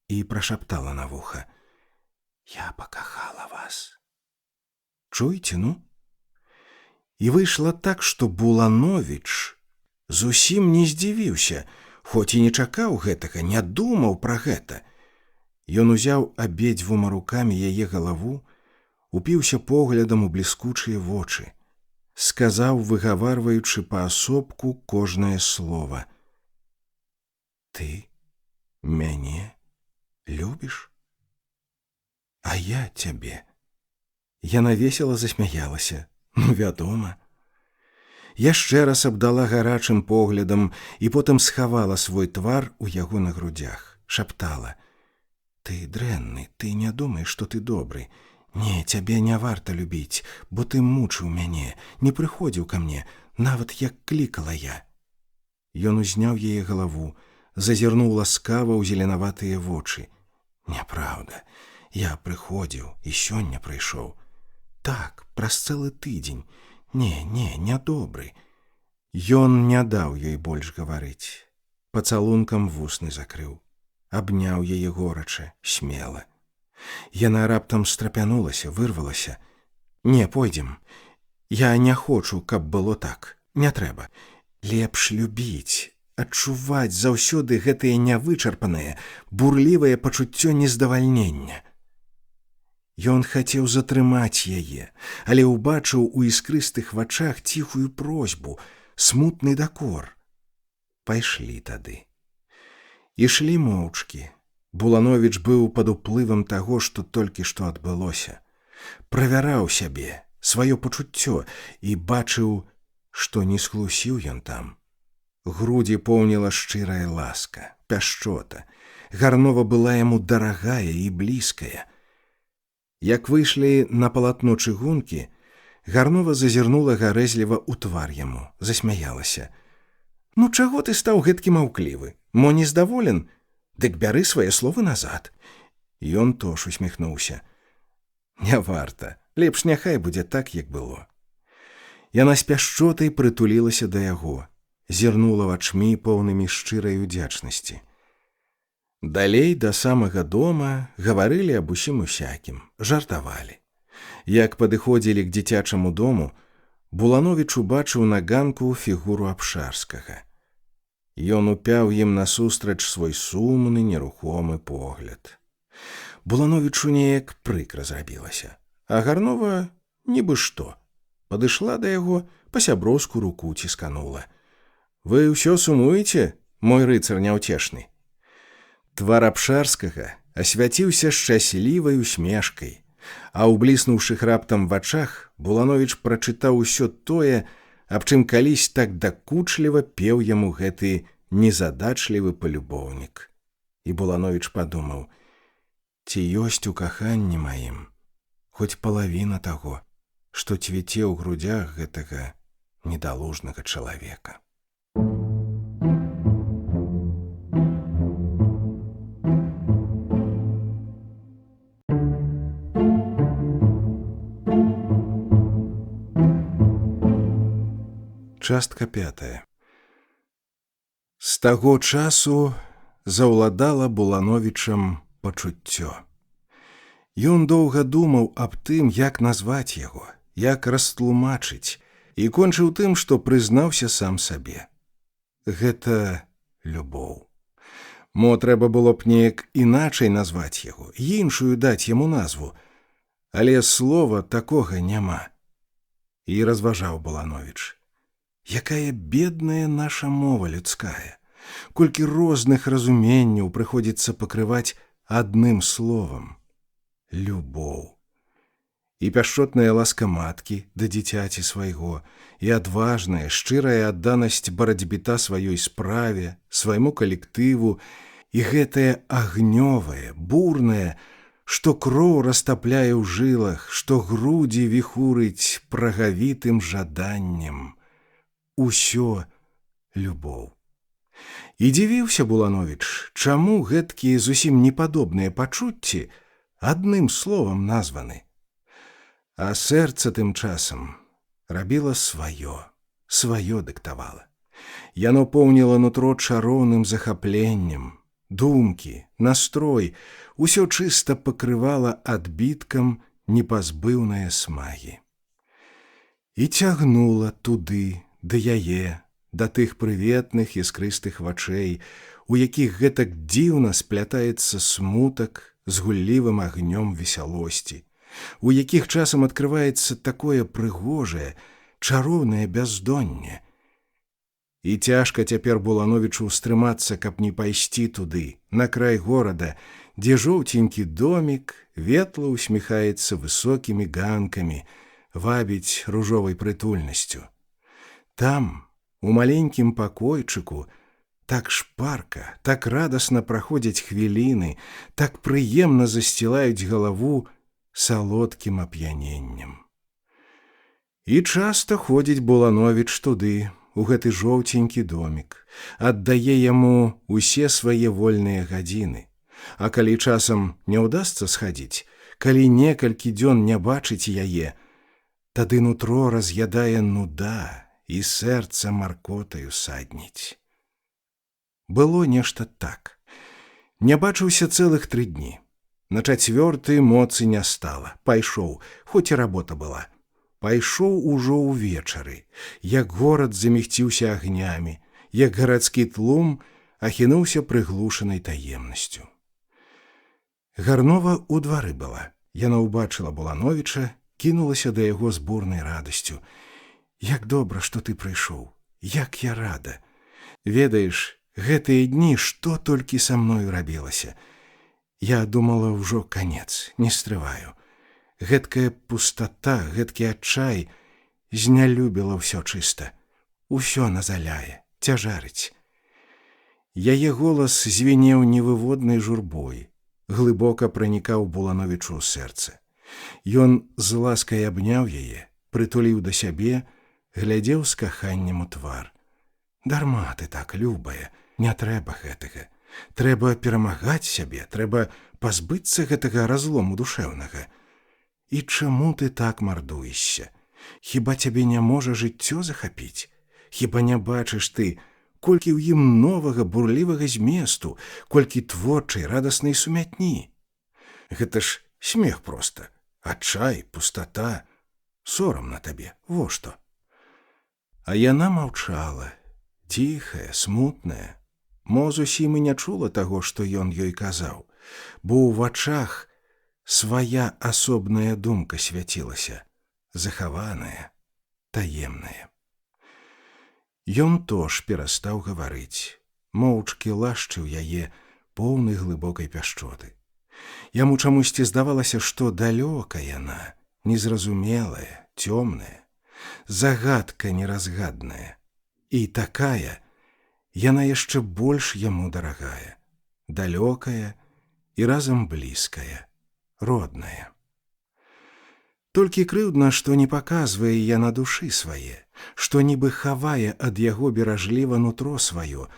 І прашаптала на вуха. Я пакахала вас. Чуеце, ну? І выйшла так, што Булановіч зусім не здзівіўся, хоць і не чакаў гэтага, не думаў пра гэта. Ён узяў абедзвюма рукамі яе галаву, упіўся поглядам у бліскучыя вочы, сказаў, выгаварваючы паасобку кожнае слова. Ты мяне любіш? А я цябе. Яна весела засмяялася. Ну, вядома. Яшчэ раз абдала гарачым поглядам і потым схавала свой твар у яго на грудях. Шаптала. Ты дрэнны, ты не думай, што ты добры. Не, цябе не варта любіць, бо ты мучыў мяне, не прыходзіў ка мне, нават як клікала я. Ён узняў яе галаву, зазірнуў ласкава ў зеленаватыя вочы. Няпраўда, я прыходзіў і сёння прыйшоў. Так, праз цэлы тыдзень. Не добры. Ён не даў ёй больш гаварыць. Пацалункам вусны закрыў. Абняў яе горача, смела. Яна раптам страпянулася, вырвалася. Не, пойдзем. Я не хочу, каб было так. Не трэба. Лепш любіць, адчуваць заўсёды гэтае нявычарпанае, бурлівае пачуццё нездавальнення. Ён хацеў затрымаць яе, але ўбачыў у іскрыстых вачах ціхую просьбу, смутны дакор. Пайшлі тады. Ішлі моўчкі. Булановіч быў пад уплывам таго, што толькі што адбылося. Правяраў сябе, сваё пачуццё і бачыў, што не схлусіў ён там. Грудзі поўніла шчырая ласка, пяшчота. Гарнова была яму дарагая і блізкая. Як выйшлі на палатно чыгункі, Гарнова зазірнула гарэзліва ў твар яму, засмяялася. «Ну, чаго ты стаў гэткі маўклівы? Мо не здаволен? Дык бяры свае словы назад». Ён тож усміхнуўся. «Не варта. Лепш няхай будзе так, як было». Яна з пяшчотай прытулілася да яго, зірнула вачмі поўнымі шчырай удзячнасці. Далей да самага дома гаварылі аб усім усякім, жартавалі. Як падыходзілі к дзіцячаму дому, Булановіч убачыў на ганку фігуру Абшарскага. Ён упяў ім насустрач свой сумны, нерухомы погляд. Булановічу неяк прыкра зрабілася, а Гарнова нібы што. Падышла да яго, па-сяброўску руку цісканула. «Вы ўсё сумуеце, мой рыцар няўцешны?» Твар Абшарскага асвяціўся шчаслівай усмешкай, а ў бліснуўшых раптам вачах Булановіч прачытаў усё тое, аб чым калісь так дакучліва пеў яму гэты незадачлівы палюбоўнік. І Булановіч падумаў: ці ёсць у каханні маім хоць палавіна таго, што цвіце ў грудзях гэтага недалужнага чалавека. Частка 5. З таго часу заўладала Булановічам пачуццё. Ён доўга думаў аб тым, як назваць яго, як растлумачыць, і кончыў тым, што прызнаўся сам сабе. Гэта любоў. Мо трэба было б неяк іначай назваць яго, іншую даць яму назву, але слова такога няма. І разважаў Булановіч. Якая бедная наша мова людская, колькі розных разуменняў прыходзіцца пакрываць адным словам — любоў. І пяшчотная ласка маткі да дзіцяці свайго, і адважная, шчырая адданасць барацьбіта сваёй справе, свайму калектыву, і гэтае агнёвае, бурнае, што кроў растапляе ў жылах, што грудзі віхурыць прагавітым жаданнем. Усё любоў. І дзівіўся Булановіч, чаму гэткія зусім непадобныя пачуцці адным словам названы. А сэрца тым часам рабіла сваё дыктавала. Яно поўніла нутро чароўным захапленнем, думкі, настрой, усё чыста пакрывала адбіткам непазбыўнае смагі. І цягнула туды, да яе, да тых прыветных іскрыстых вачэй, у якіх гэтак дзіўна сплятаецца смутак з гуллівым агнём весялосці, у якіх часам адкрываецца такое прыгожае, чароўнае бяздонне. І цяжка цяпер Булановічу стрымацца, каб не пайсці туды, на край горада, дзе жоўценькі домік ветла усміхаецца высокімі ганкамі, вабіць ружовай прытульнасцю. Там, у маленькім пакойчыку, так шпарка, так радасна праходзяць хвіліны, так прыемна засцілаюць галаву салодкім ап'яненнем. І часта ходзіць Булановіч туды, у гэты жоўценькі домік, аддае яму усе свае вольныя гадзіны. А калі часам не ўдасца схадзіць, калі некалькі дзён не бачыць яе, тады нутро раз'ядае нуда, і сэрца маркотаю садніць. Было нешта так. Не бачыўся цэлых 3 дні. На 4-й моцы не стала. Пайшоў, хоць і работа была. Пайшоў ужо ўвечары, як горад замігціўся агнямі, як гарадскі тлум ахінуўся прыглушанай таемнасцю. Гарнова ў двары была. Яна ўбачыла Булановіча, кінулася да яго з бурнай радасцю. «Як добра, што ты прыйшоў! Як я рада! Ведаеш, Гэтыя дні што толькі са мною рабілася. Я думала, ўжо канец, не стрываю. Гэткая пустата, гэткі адчай знялюбіла ўсё чыста. Усё назаляе, цяжарыць. Яе голас звінеў невыводнай журбой, глыбока пранікаў Булановічу ў сэрца. Ён з ласкай абняў яе, прытуліў да сябе, глядзеў з каханнем у твар. Дарма ты так, любая, не трэба гэтага. Трэба перамагаць сябе, трэба пазбыцца гэтага разлому душэўнага. І чаму ты так мардуешся? Хіба цябе не можа жыццё захапіць? Хіба не бачыш ты, колькі ў ім новага бурлівага зместу, колькі творчай радаснай сумятні? Гэта ж смех проста, адчай, пустата, сорам на табе, во што. А яна маўчала, ціхая, смутная. Мо зусім і не чула таго, што ён ёй казаў, бо ў вачах свая асобная думка свяцілася, захаваная, таемная. Ён тож перастаў гаварыць, моўчкі лашчыў яе, поўны глыбокай пяшчоты. Яму чамусьці здавалася, што далёка яна, незразумелая, цёмная, загадка неразгадная. І такая, яна яшчэ больш яму дарагая, далёкая і разам блізкая, родная. Толькі крыўдна, што не паказвае яна душы свае, што нібы хавае ад яго беражліва нутро сваё,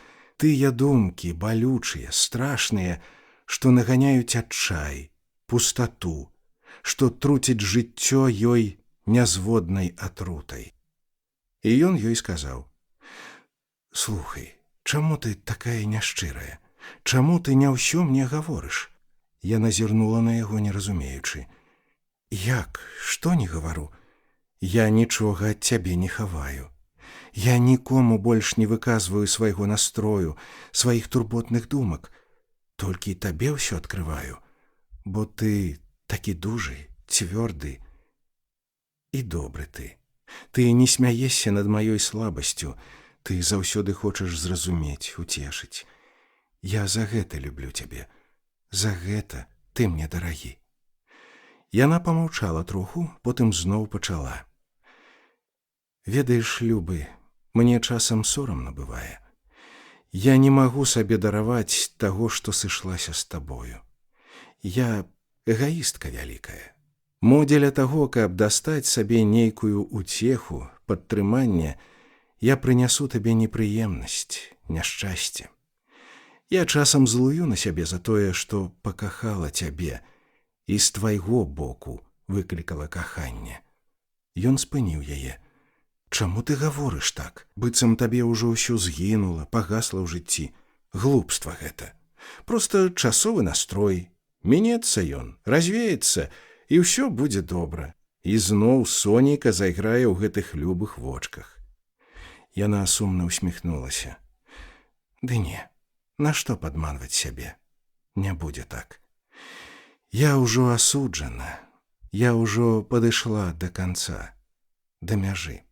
тыя думкі балючыя, страшныя, што наганяюць адчай, пустату, што труціць жыццё ёй нязводнай атрутай. І ён ёй сказаў: «Слухай, чаму ты такая няшчырая? Чаму ты не ўсё мне гаворыш?» Яна зірнула на яго, не разумеючы. «Як? Што не гавару? Я нічога ад цябе не хаваю. Я нікому больш не выказваю свайго настрою, сваіх турботных думак. Толькі табе ўсё адкрываю, бо ты такі дужы, цвёрды і добры ты. Ты не смяешся над маёй слабасцю, ты заўсёды хочаш зразумець, уцешыць. Я за гэта люблю цябе, за гэта ты мне дарагі». Яна памаўчала троху, потым зноў пачала. «Ведаеш, любы, мне часам сорамна бывае. Я не магу сабе дараваць таго, што сышлася з табою. Я эгаістка вялікая. Мо дзеля таго, каб дастаць сабе нейкую уцеху, падтрыманне, я прынясу табе непрыемнасць, няшчасце. Я часам злую на сябе за тое, што пакахала цябе, і з твайго боку выклікала каханне». Ён спыніў яе. «Чаму ты гаворыш так? Быццам табе ўжо ўсё згінула, пагасла ў жыцці. Глупства гэта. Проста часовы настрой. Мінецца ён, развеецца, і ўсё будзе добра. І зноў сонейка зайграе ў гэтых любых вочках». Яна сумна усміхнулася. «Ды не, нашто падманваць сябе? Не будзе так. Я ўжо асуджана, я ўжо падышла да канца, да мяжы.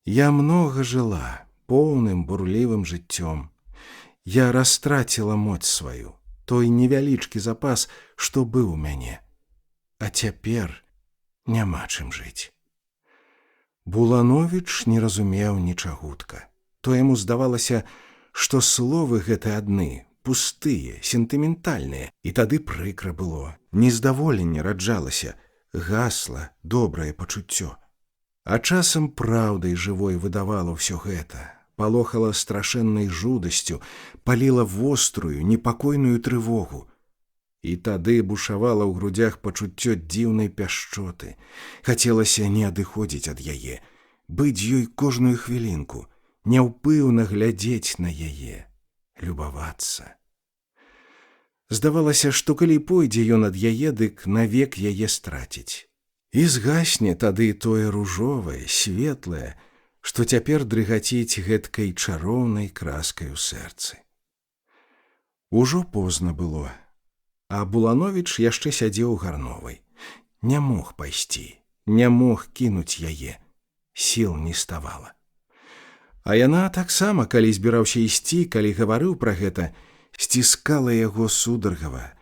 Я многа жыла, поўным бурлівым жыццём. Я растраціла моц сваю, той невялічкі запас, што быў у мяне. А цяпер няма чым жыць». Булановіч не разумеў нічагутка. То яму здавалася, што словы гэты адны, пустыя, сентыментальныя, і тады прыкра было, нездаволенне раджалася, гасла добрае пачуццё. А часам праўдай жывой выдавала ўсё гэта, палохала страшэннай жудасцю, паліла вострую, непакойную трывогу. І тады бушавала ў грудзях пачуццё дзіўнай пяшчоты. Хацелася не адыходзіць ад яе, быць ёй кожную хвілінку, няўпыўна глядзець на яе, любавацца. Здавалася, што калі пойдзе ён ад яе, дык навек яе страціць. І згасне тады тое ружовае, светлае, што цяпер дрыгаціць гэткай чароўнай краскай у сэрцы. Ужо позна было, а Булановіч яшчэ сядзеў у гарновай. Не мог пайсці, не мог кінуць яе, сіл не ставала. А яна таксама, калі збіраўся ісці, калі гаварыў пра гэта, сціскала яго сударгава,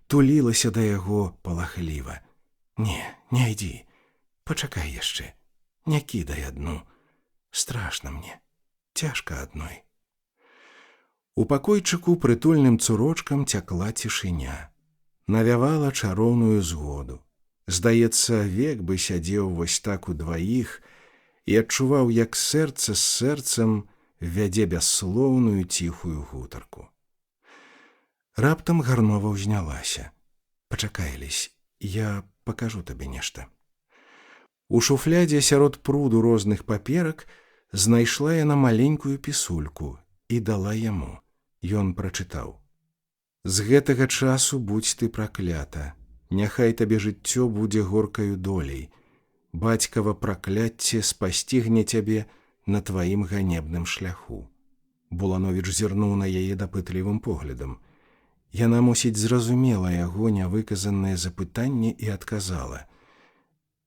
тулілася да яго палахліва. Не ідзі, пачакай яшчэ, не кідай адну. Страшна мне, цяжка адной. У пакойчыку прытульным цурочкам цякла цішыня. Навявала чароўную згоду. Здаецца, век бы сядзеў вось так удваіх і адчуваў, як сэрца з сэрцам вядзе бясслоўную ціхую гутарку. Раптам Гарнова ўзнялася. Пачакай, Лесь, я пакажу табе нешта. У шуфлядзе сярод пруду розных паперак знайшла яна маленькую пісульку і дала яму. Ён прачытаў: «З гэтага часу будзь ты праклята, няхай табе жыццё будзе горкаю долей. Бацькава пракляцце спасцігне цябе на тваім ганебным шляху». Булановіч зірнуў на яе дапытлівым поглядам. Яна, мусіць, зразумела яго нявыказанае запытанне і адказала: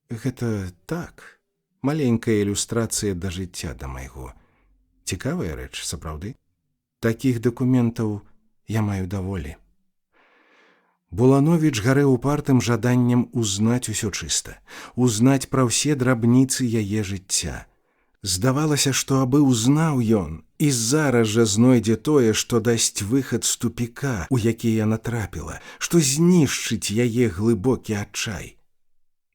«Гэта так, маленькая ілюстрацыя да жыцця да майго. Цікавая рэч, сапраўды? Такіх дакументаў я маю даволі». Булановіч гарэў упартым жаданнем узнаць усё чыста, узнаць пра ўсе драбніцы яе жыцця. Здавалася, што абы ўзнаў ён, і зараз жа знойдзе тое, што дасць выхад з тупіка, у які яна трапіла, што знішчыць яе глыбокі адчай.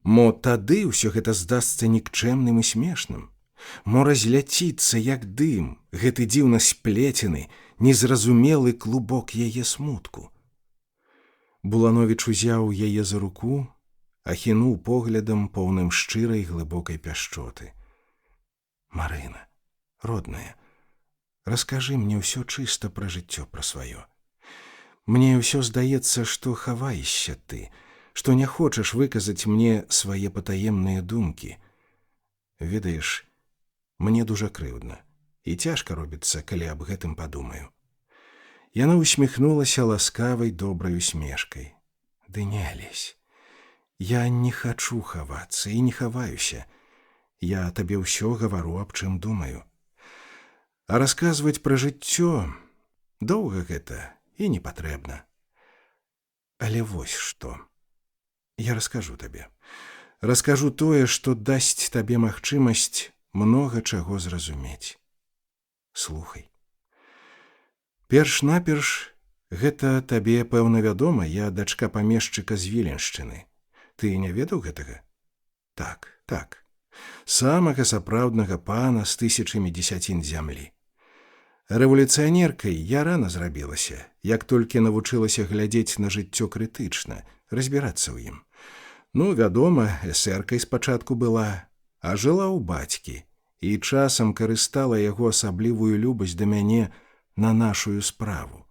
Мо тады ўсё гэта здасца нікчэмным і смешным. Мо разляціцца, як дым, гэты дзіўна сплецены, незразумелы клубок яе смутку. Булановіч узяў яе за руку, ахінуў поглядам, поўным шчырай глыбокай пяшчоты. «Марына, родная, раскажы мне ўсё чыста пра жыццё пра сваё. Мне ўсё здаецца, што хаваешся ты, што не хочаш выказаць мне свае патаемныя думкі. Ведаеш, мне дужа крыўдна, і цяжка робіцца, калі аб гэтым падумаю». Яна усміхнулася ласкавай добрай усмешкай. «Ды не, Лесь, я не хачу хавацца і не хаваюся. Я табе ўсё гавару, аб чым думаю. А расказваць пра жыццё доўга гэта і не патрэбна. Але вось што. Я раскажу табе. Раскажу тое, што дасць табе магчымасць многа чаго зразумець. Слухай. Перш-наперш, гэта табе, пэўна, вядома, я дачка памешчыка з Віленшчыны. Ты не ведаў гэтага? Так. Самага сапраўднага пана з тысячамі дзесяцін зямлі. Рэвалюцыянеркай я рана зрабілася, як толькі навучылася глядзець на жыццё крытычна, разбірацца ў ім. Ну, вядома, эсэркай спачатку была, а жыла ў бацькі, і часам карыстала яго асаблівую любасць да мяне на нашую справу.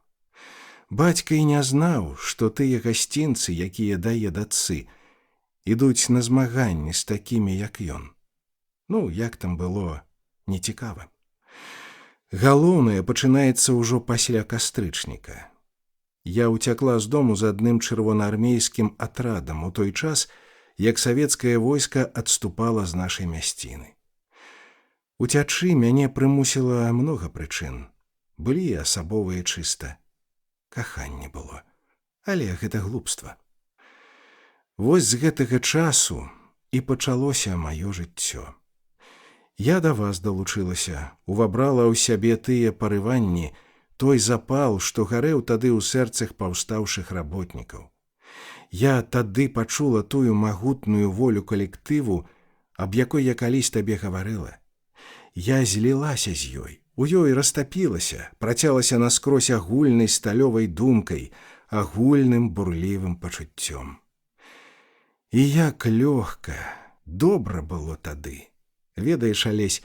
Бацька і не знаў, што тыя гасцінцы, якія дае дачцы, ідуць на змаганні з такімі, як ён. Ну, як там было, нецікава. Галоўнае пачынаецца ўжо пасля кастрычніка. Я ўцякла з дому з адным чырвонаармейскім атрадам у той час, як савецкае войска адступала з нашай мясціны. Уцячы мяне прымусіла многа прычын. Былі і асабовыя чыста. Каханне было. Але гэта глупства. Вось з гэтага часу і пачалося маё жыццё. Я да вас далучылася, увабрала ў сябе тыя парыванні, той запал, што гарэў тады ў сэрцах паўстаўшых работнікаў. Я тады пачула тую магутную волю калектыву, аб якой я калісь табе гаварыла. Я злілася з ёй, у ёй растапілася, працялася наскрозь агульнай сталёвай думкай, агульным бурлівым пачуццём. І як лёгка, добра было тады. Ведаеш, Алесь,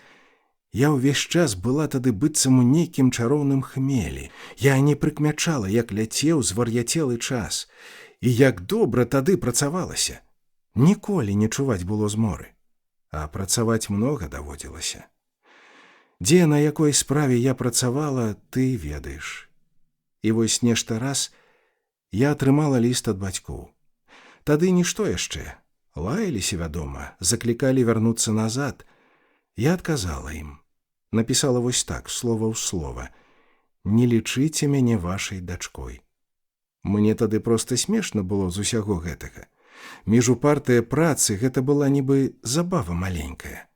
я ўвесь час была тады быццам у нейкім чароўным хмелі. Я не прыкмячала, як ляцеў звар'яцелы час. І як добра тады працавалася. Ніколі не чуваць было зморы. А працаваць многа даводзілася. Дзе, на якой справе я працавала, ты ведаеш. І вось нешта раз я атрымала ліст ад бацькоў. Тады нішто яшчэ. Лаяліся, вядома, заклікалі вярнуцца назад. Я адказала ім. Напісала вось так, слова ў слова: «Не лічыце мяне вашай дачкой». Мне тады проста смешна было з усяго гэтага. Міжупартыя працы гэта была нібы забава маленькая.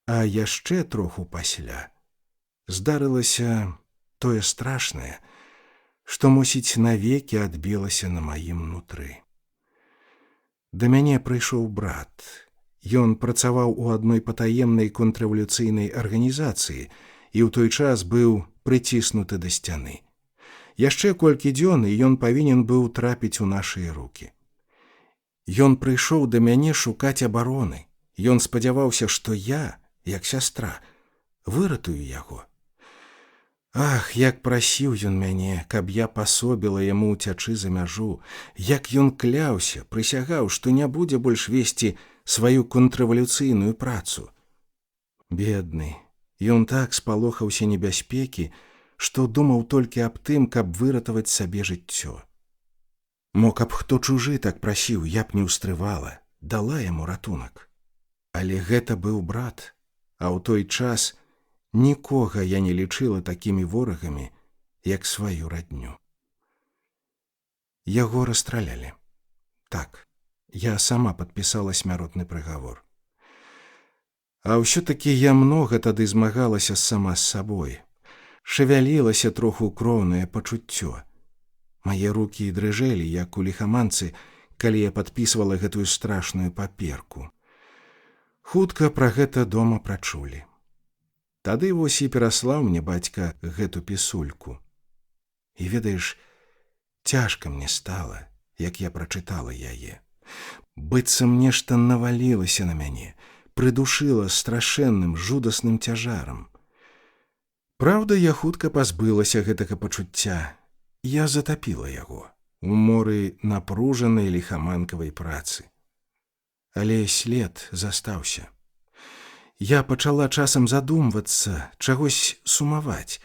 А яшчэ троху пасля здарылася тое страшнае, што, мусіць, навекі адбілася на маім нутры. Да мяне прыйшоў брат. Ён працаваў у адной патаемнай контррэвалюцыйнай арганізацыі і ў той час быў прыціснуты да сцяны. Яшчэ колькі дзён, і ён павінен быў трапіць у нашыя рукі. Ён прыйшоў да мяне шукаць абароны. Ён спадзяваўся, што я, як сястра, выратую яго. Ах, як прасіў ён мяне, каб я пасобіла яму ўцячы за мяжу, як ён кляўся, прысягаў, што не будзе больш весці сваю контррэвалюцыйную працу. Бедны, ён так спалохаўся небяспекі, што думаў толькі аб тым, каб выратаваць сабе жыццё. Мо каб хто чужы так прасіў, я б не ўстрывала, дала яму ратунак. Але гэта быў брат, а ў той час нікога я не лічыла такімі ворагамі, як сваю радню. Яго расстралялі. Так, я сама падпісала смяротны прыгавор. А ўсё-такі я многа тады змагалася сама з сабой. Шавялілася троху кроўнае пачуццё. Мае рукі дрыжэлі, як у ліхаманцы, калі я падпісвала гэтую страшную паперку. Хутка пра гэта дома прачулі. Тады вось і пераслаў мне бацька гэту пісульку. І ведаеш, цяжка мне стала, як я прачытала яе. Быццам нешта навалілася на мяне, прыдушыла страшэнным, жудасным цяжарам. Праўда, я хутка пазбылася гэтага пачуцця. Я затапіла яго у моры напружанай ліхаманкавай працы. Але след застаўся. Я пачала часам задумвацца, чагось сумаваць,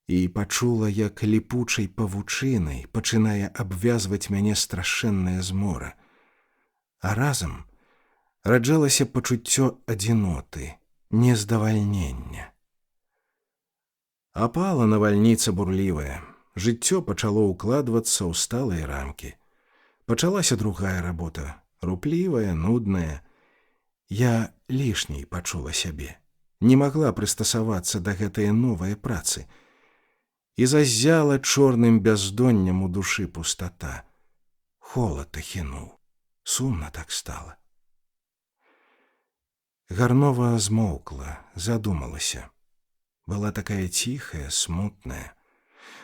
і пачула, як ліпучай павучынай пачынае абвязваць мяне страшэнная змора. А разам раджалася пачуццё адзіноты, нездавальнення. Апала навальніца бурлівая. Жыццё пачало ўкладвацца ў сталыя рамкі. Пачалася другая работа, руплівая, нудная. Я лішняй пачула сябе, не магла прыстасавацца да гэтае новай працы. І заззяла чорным бяздонням у душы пустата. Холад ахінуў, сумна так стала. Гарнова змоўкла, задумалася. Была такая ціхая, смутная.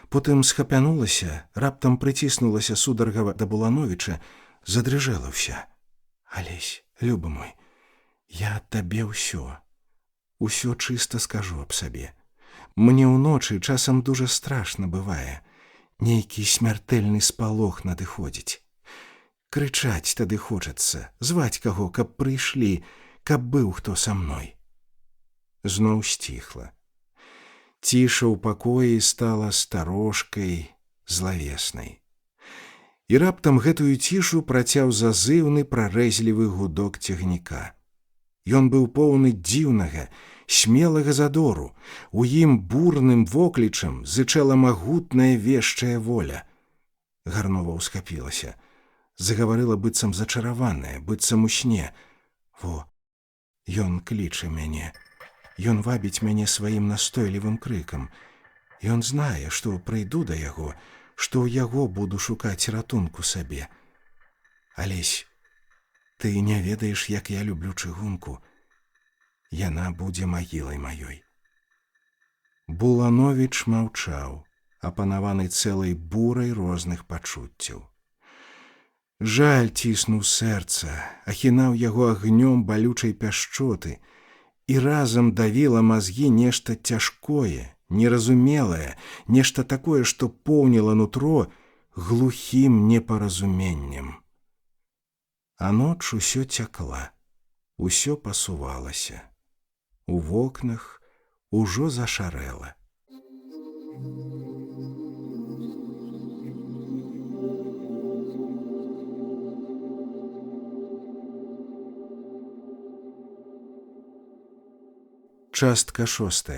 Потым схапянулася, раптам прыціснулася сударгава да Булановіча, задрыжэла ўся. Алесь, любы мой, я табе ўсё чыста скажу аб сабе. Мне ўночы часам дужа страшна бывае. Нейкі смяртэльны спалох надыходзіць. Крычаць тады хочацца, зваць каго, каб прыйшлі, каб быў хто са мной. Зноў сціхла. Ціша ў пакоі стала старожкай, злавеснай. І раптам гэтую цішу працяў зазыўны прарэзлівы гудок цягніка. Ён быў поўны дзіўнага, смелага задору. У ім бурным воклічам зычэла магутная вешчая воля. Гарнова ўсхапілася. Загаварыла быццам зачараваная, быццам у сне. Во, ён кліча мяне. Ён вабіць мяне сваім настойлівым крыкам. Ён знае, што прыйду да яго, што ў яго буду шукаць ратунку сабе. Алесь, ты не ведаеш, як я люблю чыгунку. Яна будзе магілай маёй. Булановіч маўчаў, апанаваны цэлай бурай розных пачуццяў. Жаль ціснуў сэрца, ахінаў яго агнём балючай пяшчоты, і разам давіла мазгі нешта цяжкое, неразумелае, нешта такое, што поўніла нутро глухім непаразуменнем. А ноч усё цякла, усё пасувалася. У вокнах ужо зашарэла. Частка 6.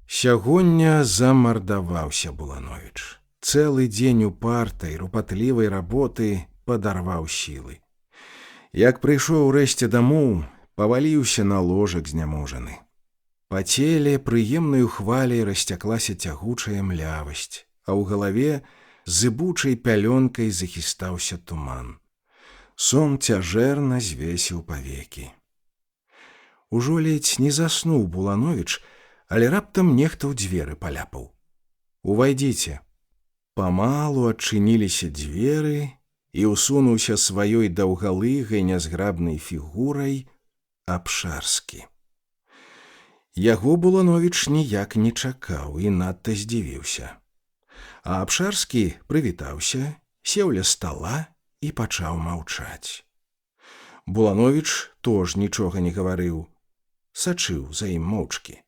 Сягоння замардаваўся Булановіч. Цэлы дзень упартай, рупатлівай работы падарваў сілы. Як прыйшоў урэшце дамоў, паваліўся на ложак зняможаны. Па целе прыемнаю хваляй расцяклася цягучая млявасць, а ў галаве зыбучай пялёнкай захістаўся туман. Сон цяжэрна звесіў павекі. Ужо ледзь не заснуў Булановіч, але раптам нехта ў дзверы паляпаў. «Увайдзіце». Памалу адчыніліся дзверы, і ўсунуўся сваёй даўгалыгай нязграбнай фігурай Абшарскі. Яго Булановіч ніяк не чакаў і надта здзівіўся. А Абшарскі прывітаўся, сеў ля стала і пачаў маўчаць. Булановіч тож нічога не гаварыў, сачыў за ім моўчкі.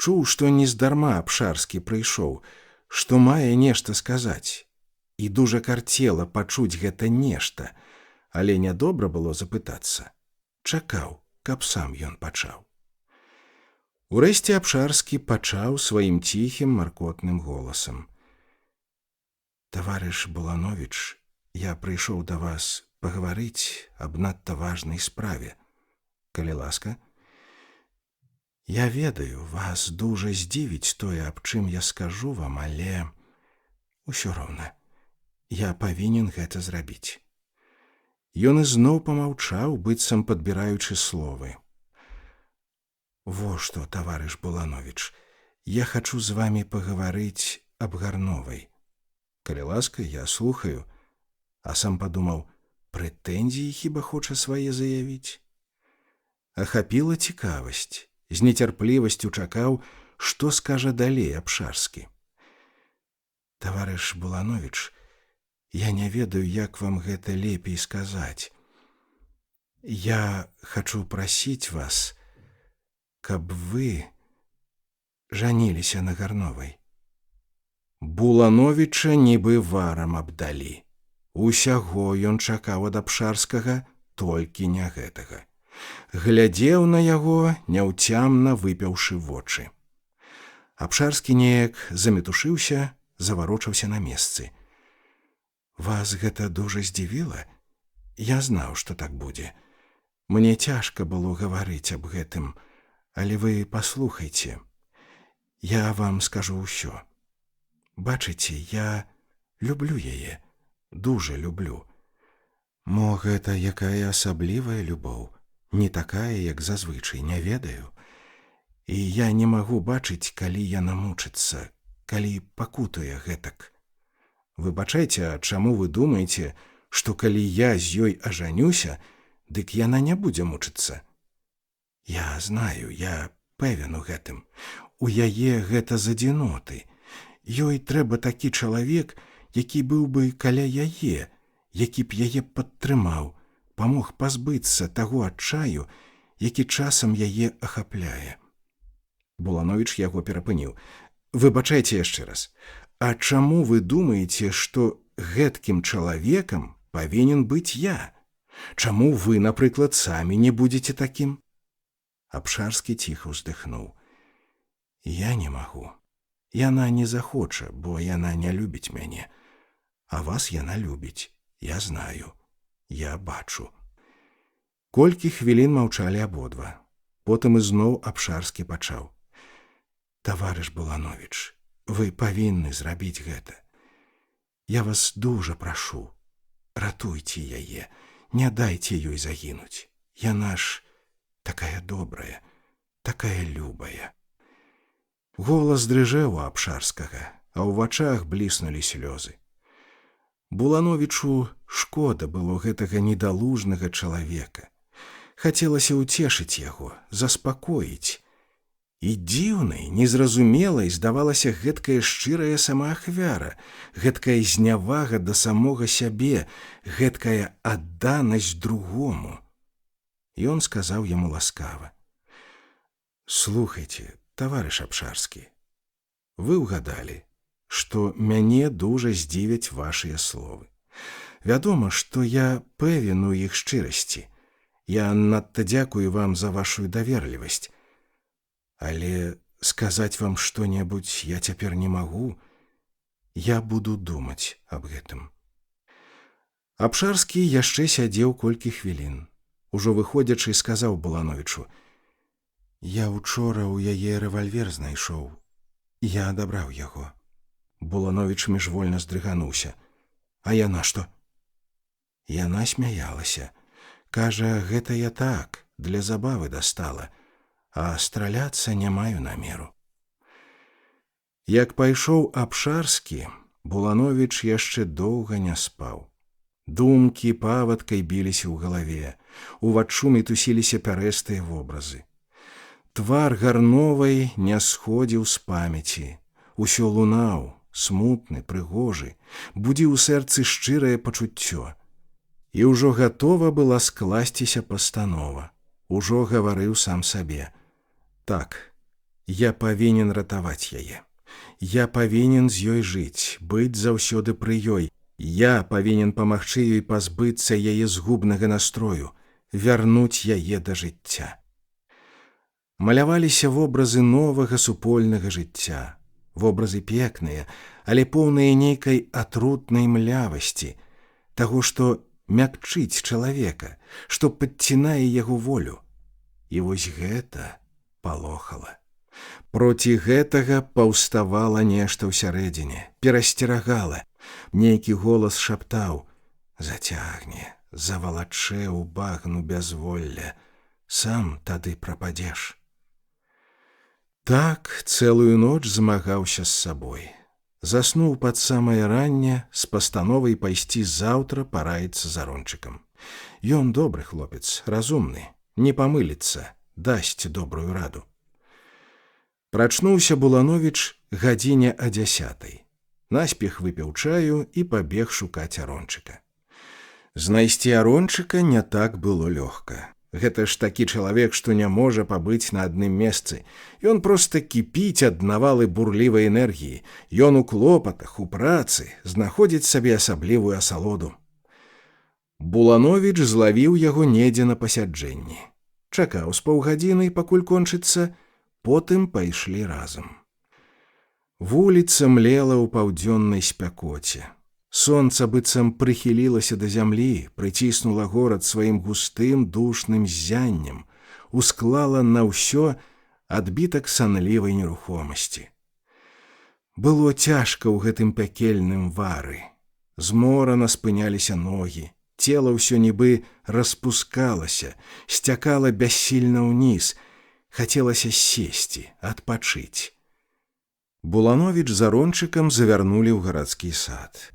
Чуў, што нездарма Абшарскі прыйшоў, што мае нешта сказаць. І дужа карцела пачуць гэта нешта, але нядобра было запытацца. Чакаў, каб сам ён пачаў. Урэшце Абшарскі пачаў сваім ціхім маркотным голасам. «Таварыш Булановіч, я прыйшоў да вас пагаварыць аб надта важнай справе. Калі ласка, я ведаю, вас дужа здзівіць тое, аб чым я скажу вам, але усё роўна, я павінен гэта зрабіць». Ён ізноў памаўчаў, быццам падбіраючы словы. «Во што, таварыш Булановіч, я хачу з вамі пагаварыць аб Гарновай. Калі ласка, я слухаю». А сам падумаў, прэтэнзіі хіба хоча свае заявіць. Ахапіла цікавасць, з нецярплівасцю чакаў, што скажа далей Абшарскі. «Таварыш Булановіч, я не ведаю, як вам гэта лепей сказаць. Я хачу прасіць вас, каб вы жаніліся на Гарновай». Булановіча нібы варам абдалі. Усяго ён чакаў ад Абшарскага, толькі не гэтага. Глядзеў на яго, няўцямна выпяўшы вочы. Абшарскі неяк замітушыўся, заварочаўся на месцы. «Вас гэта дужа здзівіла? Я знаў, што так будзе. Мне цяжка было гаварыць аб гэтым, але вы паслухайце. Я вам скажу ўсё. Бачыце, я люблю яе, дужа люблю. Мо гэта якая асаблівая любоў, не такая, як зазвычай, не ведаю. І я не магу бачыць, калі яна мучыцца, калі пакутуе гэтак. Выбачайце, а чаму вы думаеце, што калі я з ёй ажанюся, дык яна не будзе мучыцца? Я знаю, я пэвен у гэтым. У яе гэта з адзіноты. Ёй трэба такі чалавек, які быў бы каля яе, які б яе падтрымаў, памог пазбыцца таго адчаю, які часам яе ахапляе». Булановіч яго перапыніў. «Выбачайце яшчэ раз. А чаму вы думаеце, што гэткім чалавекам павінен быць я? Чаму вы, напрыклад, самі не будзеце такім?» Абшарскі ціха ўздыхнуў. «Я не магу. Яна не захоча, бо яна не любіць мяне. А вас яна любіць. Я знаю. Я бачу». Колькі хвілін маўчалі абодва. Потым ізноў Абшарскі пачаў. «Таварыш Булановіч, вы павінны зрабіць гэта. Я вас дужа прашу. Ратуйце яе, не дайце ёй загінуць. Яна ж такая добрая, такая любая». Голас дрыжэў у Абшарскага, а ў вачах бліснулі слёзы. Булановічу шкода было гэтага недалужнага чалавека. Хацелася ўцешыць яго, заспакоіць. І дзіўнай, незразумелай здавалася гэткая шчырая самаахвяра, гэткая знявага да самога сябе, гэткая адданасць другому. Ён сказаў яму ласкава. «Слухайце, таварыш Абшарскі, вы ўгадалі, што мяне дужа здзівяць вашыя словы. Вядома, што я пэвен у іх шчырасці. Я надта дзякую вам за вашу даверлівасць. Але сказаць вам што-небудзь я цяпер не магу. Я буду думаць аб гэтым. Абшарскі яшчэ сядзеў колькі хвілін. Ужо выходзячы, сказаў Булановічу: «Я учора ў яе рэвальвер знайшоў. Я адабраў яго». Булановіч міжвольна здрыгануўся. «А яна што?» Яна смяялася. Кажа, гэта я так, для забавы дастала, а страляцца не маю намеру. Як пайшоў Абшарскі, Булановіч яшчэ доўга не спаў. Думкі павадкай біліся ў галаве, уваччу мітусіліся пярэстыя вобразы. Твар Гарновай не сходзіў з памяці. Усё лунаў, смутны, прыгожы, будзіў у сэрцы шчырае пачуццё. І ўжо гатова была скласціся пастанова. Ужо гаварыў сам сабе: «Так, я павінен ратаваць яе. Я павінен з ёй жыць, быць заўсёды пры ёй. Я павінен памагчы ёй пазбыцца яе згубнага настрою, вярнуць яе да жыцця». Маляваліся вобразы новага супольнага жыцця. Вобразы пекныя, але поўныя нейкай атрутнай млявасці, таго, што мякчыць чалавека, што падцінае яго волю. І вось гэта палохала. Проці гэтага паўставала нешта ўсярэдзіне, перасцерагала. Нейкі голас шаптаў: «Зацягне, завалачэ ў багну бязволля, сам тады прападзеш». Так цэлую ноч змагаўся з сабой. Заснуў пад самае ранне з пастановай пайсці заўтра параіцца з Арончыкам. Ён добры хлопец, разумны, не памыліцца, дасць добрую раду. Прачнуўся Булановіч гадзіне о 10:00. Наспех выпіў чаю і пабег шукаць Арончыка. Знайсці Арончыка не так было лёгка. Гэта ж такі чалавек, што не можа пабыць на адным месцы. Ён проста кіпіць ад навалы бурлівай энергіі. Ён у клопатах, у працы, знаходзіць сабе асаблівую асалоду. Булановіч злавіў яго недзе на пасяджэнні. Чакаў з паўгадзіны, пакуль кончыцца, потым пайшлі разам. Вуліца млела ў паўдзённай спякоце. Сонца быццам прыхілілася да зямлі, прыціснула горад сваім густым душным ззяннем, усклала на ўсё адбітак санлівай нерухомасці. Было цяжка ў гэтым пякельным вары. Зморана спыняліся ногі, цела ўсё нібы распускалася, сцякала бяссільна ўніз, хацелася сесці, адпачыць. Булановіч з Арончыкам завярнулі ў гарадскі сад.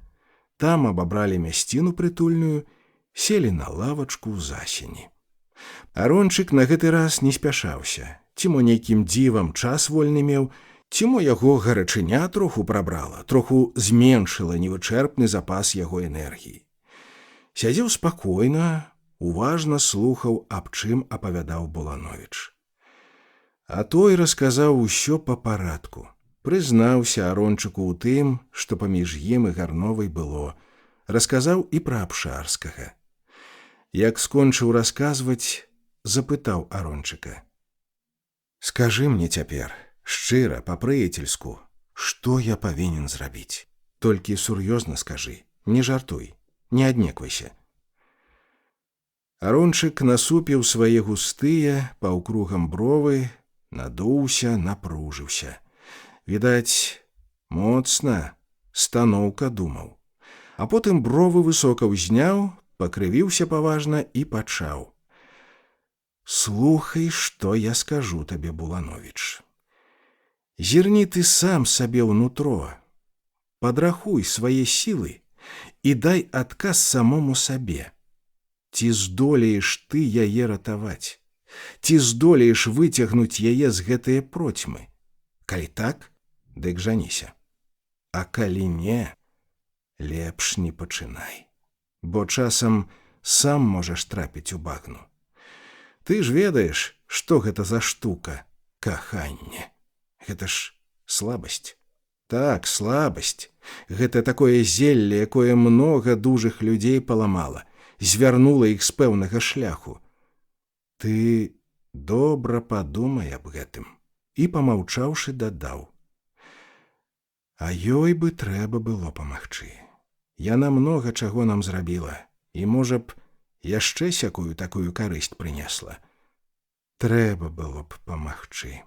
Там абабралі мясціну прытульную, селі на лавачку ў засені. Арончык на гэты раз не спяшаўся, ці мо нейкім дзівам час вольны меў, ці мо яго гарачыня троху прабрала, троху зменшыла невычэрпны запас яго энергіі. Сядзеў спакойна, уважна слухаў, аб чым апавядаў Булановіч. А той расказаў усё па парадку. Прызнаўся Арончыку ў тым, што паміж ім і Гарновай было. Расказаў і пра Абшарскага. Як скончыў расказваць, запытаў Арончыка: «Скажы мне цяпер, шчыра, па-прыяцельску, што я павінен зрабіць? Толькі сур'ёзна скажы, не жартуй, не аднеквайся». Арончык насупіў свае густыя, паўкругам бровы, надуўся, напружыўся. Відаць, моцна, станоўка думаў. А потым бровы высока ўзняў, пакрывіўся паважна і пачаў: «Слухай, што я скажу табе, Булановіч. Зірні ты сам сабе ўнутро, падрахуй свае сілы і дай адказ самому сабе. Ці здолееш ты яе ратаваць? Ці здолееш выцягнуць яе з гэтае процьмы? Калі так, дык жаніся. А калі не, лепш не пачынай, бо часам сам можаш трапіць у багну. Ты ж ведаеш, што гэта за штука, каханне. Гэта ж слабасць. Так, слабасць. Гэта такое зелле, якое многа дужых людзей паламала, звярнула іх з пэўнага шляху. Ты добра падумай аб гэтым. І, памаўчаўшы, дадаў: а ёй бы трэба было памагчы. Яна многа чаго нам зрабіла, і, можа б, яшчэ сякую такую карысць прынесла. Трэба было б памагчы.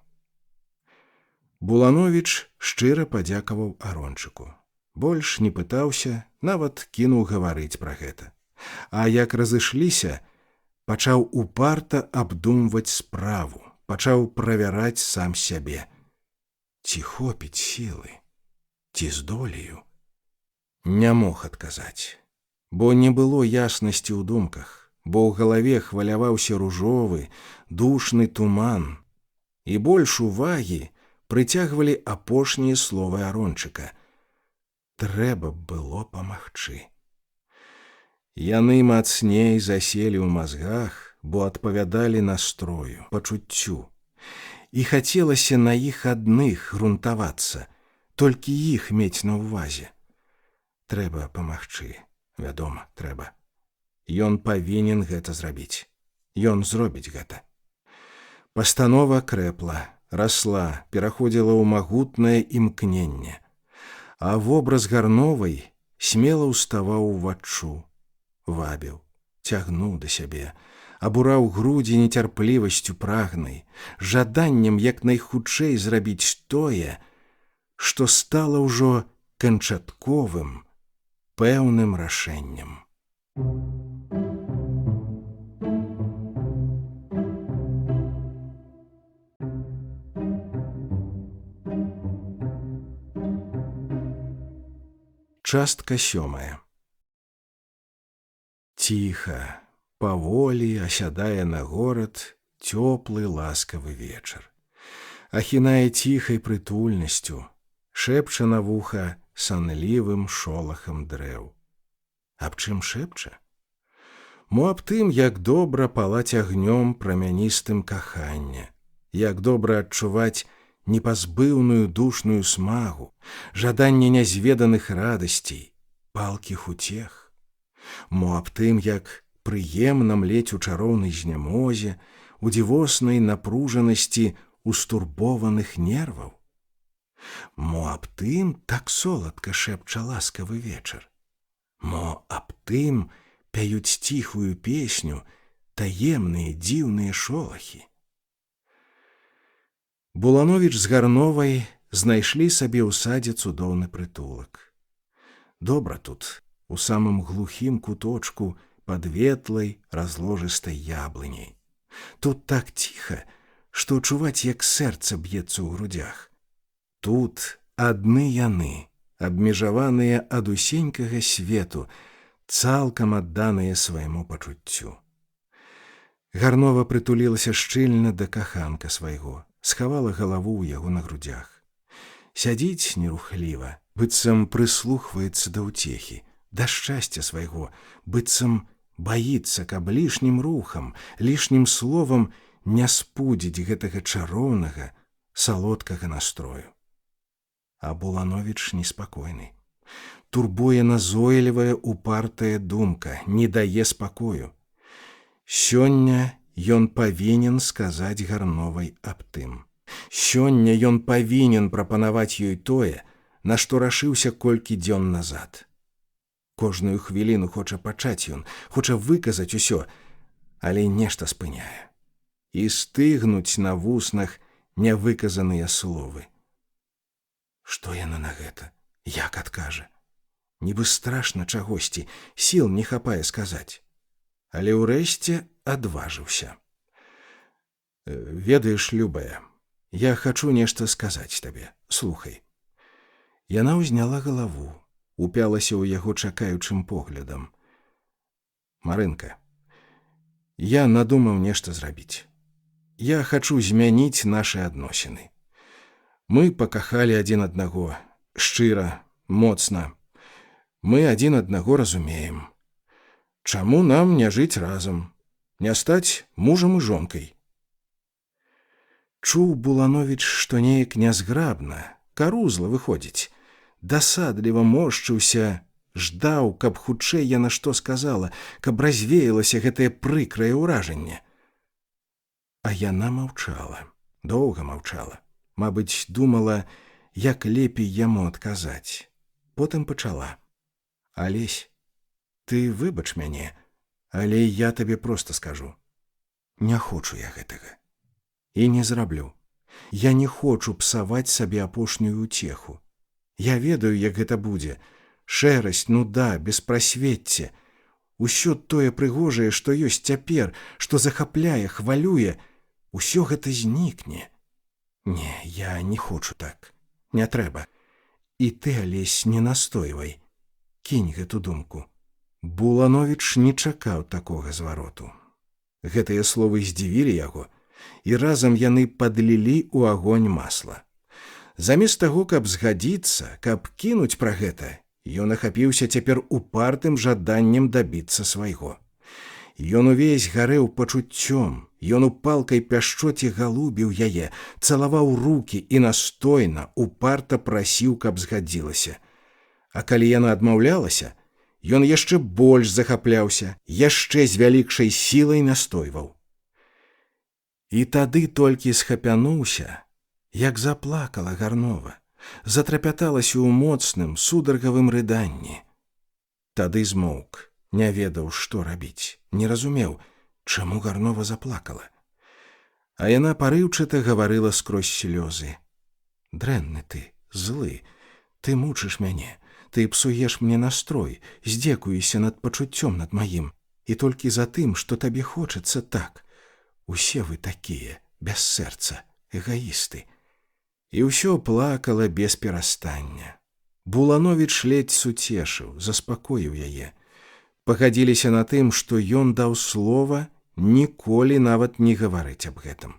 Булановіч шчыра падзякаваў Арончыку. Больш не пытаўся, нават кінуў гаварыць пра гэта. А як разышліся, пачаў упарта абдумваць справу, пачаў правяраць сам сябе. Ці хопіць сілы? Ці здолею? Не мог адказаць, бо не было яснасці ў думках, бо ў галаве хваляваўся ружовы, душны туман, і больш увагі прыцягвалі апошнія словы Арончыка. Трэба было памагчы. Яны мацней заселі ў мазгах, бо адпавядалі настрою, пачуццю. І хацелася на іх адных грунтавацца, толькі іх мець на ўвазе. Трэба памагчы, вядома, трэба. Ён павінен гэта зрабіць. Ён зробіць гэта. Пастанова крэпла, расла, пераходзіла ў магутнае імкненне. А вобраз Гарновай смела ўставаў уваччу, вабіў, цягнуў да сябе, абураў грудзі нецярплівасцю прагнай, жаданнем як найхутчэй зрабіць тое, што стала ўжо канчатковым, пэўным рашэннем. Частка 7. Ціха, паволі асядае на горад цёплы ласкавы вечар. Ахінае ціхай прытульнасцю, шэпча на вуха санлівым шолахам дрэў. Аб чым шэпча? Мо аб тым, як добра палаць агнём прамяністым кахання, як добра адчуваць непазбыўную душную смагу, жаданне нязведаных радасцей, палкіх утех. Мо аб тым, як прыемна млець у чароўнай знямозе, у дзівоснай напружанасці устурбованых нерваў. Мо аб тым так соладка шэпча ласкавы вечар. Мо аб тым пяюць ціхую песню таемныя дзіўныя шолахі. Булановіч з Гарновай знайшлі сабе ў садзе цудоўны прытулак. Добра тут, у самым глухім куточку пад ветлай разложыстай яблыняй. Тут так ціха, што чуваць, як сэрца б'ецца ў грудях. Тут адны яны, абмежаваныя ад усенькага свету, цалкам адданыя свайму пачуццю. Гарнова прытулілася шчыльна да каханка свайго, схавала галаву ў яго на грудях. Сядзіць нерухліва, быццам прыслухваецца да ўцехі, да шчасця свайго, быццам баіцца, каб лішнім рухам, лішнім словам не спудзіць гэтага чароўнага, салодкага настрою. А Булановіч неспакойны. Турбуе назойлівая, упартая думка, не дае спакою. Сёння ён павінен сказаць Гарновай аб тым. Сёння ён павінен прапанаваць ёй тое, на што рашыўся колькі дзён назад. Кожную хвіліну хоча пачаць ён, хоча выказаць усё, але нешта спыняе. І стыгнуць на вуснах нявыказаныя словы. Што яна на гэта? Як адкажа? Нібы страшна чагосьці, сіл не хапае сказаць. Але ўрэшце адважыўся. Ведаеш, любая, я хачу нешта сказаць табе. Слухай. Яна ўзняла галаву, упялася ў яго чакаючым поглядам. Марынка, я надумаў нешта зрабіць. Я хачу змяніць нашы адносіны. Мы пакахалі адзін аднаго, шчыра, моцна. Мы адзін аднаго разумеем. Чаму нам не жыць разам, не стаць мужам і жонкай? Чуў Булановіч, што неяк нязграбна, карузла выходзіць, дасадліва моршчыўся, ждаў, каб хутчэй яна што сказала, каб развеялася гэтае прыкрае ўражанне. А яна маўчала, доўга маўчала. Мабыць, думала, як лепей яму адказаць. Потым пачала. Алесь, ты выбач мяне, але я табе проста скажу. Не хочу я гэтага. І не зраблю. Я не хочу псаваць сабе апошнюю ўцеху. Я ведаю, як гэта будзе. Шэрасць, нуда, беспрасвецце. Усё тое прыгожае, што ёсць цяпер, што захапляе, хвалюе, усё гэта знікне. Не, я не хочу так. Не трэба. І ты, Алесь, не настойвай. Кінь гэту думку. Булановіч не чакаў такога звароту. Гэтыя словы здзівілі яго, і разам яны падлілі ў агонь масла. Замест таго, каб згадзіцца, каб кінуць пра гэта, ён ахапіўся цяпер упартым жаданнем дабіцца свайго. Ён увесь гарэў пачуццём, ён у палкай пяшчоце галубіў яе, цалаваў рукі і настойна, упарта прасіў, каб згадзілася. А калі яна адмаўлялася, ён яшчэ больш захапляўся, яшчэ з вялікшай сілай настойваў. І тады толькі схапянуўся, як заплакала Гарнова, затрапяталася ў моцным, сударгавым рыданні. Тады змоўк, не ведаў, што рабіць, не разумеў, чаму Гарнова заплакала. А яна парыўчата гаварыла скрозь слёзы. Дрэнны ты, злы, ты мучыш мяне, ты псуеш мне настрой, здзекуешся над пачуццём над маім, і толькі за тым, што табе хочацца так. Усе вы такія, без сэрца, эгаісты. І ўсё плакала без перастання. Булановіч ледзь суцешыў, заспакоіў яе. Пагадзіліся на тым, што ён даў слова ніколі нават не гаварыць аб гэтым.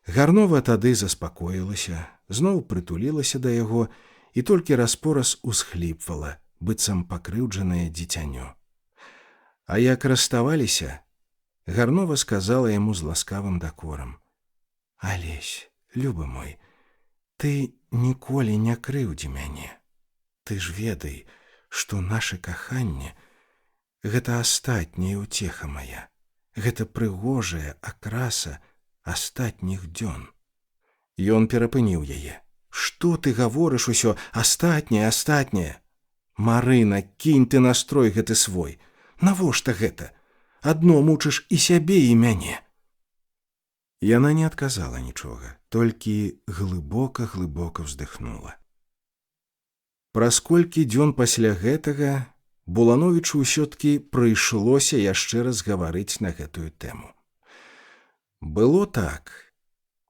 Гарнова тады заспакоілася, зноў прытулілася да яго і толькі раз-пораз усхліпвала, быццам пакрыўджанае дзіцянё. А як расставаліся, Гарнова сказала яму з ласкавым дакорам. Алесь, любы мой, ты ніколі не крыўдзі мяне. Ты ж ведай, што наша каханне — гэта астатняя ўцеха мая, гэта прыгожая акраса астатніх дзён. Ён перапыніў яе. Што ты гаворыш усё астатняе, астатняе? Марына, кінь ты настрой гэты свой. Навошта гэта? Адно мучыш і сябе, і мяне. Яна не адказала нічога, толькі глыбока-глыбока вздыхнула. Праз колькі дзён пасля гэтага Булановічу ўсё-ткі прыйшлося яшчэ раз гаварыць на гэтую тэму. Было так.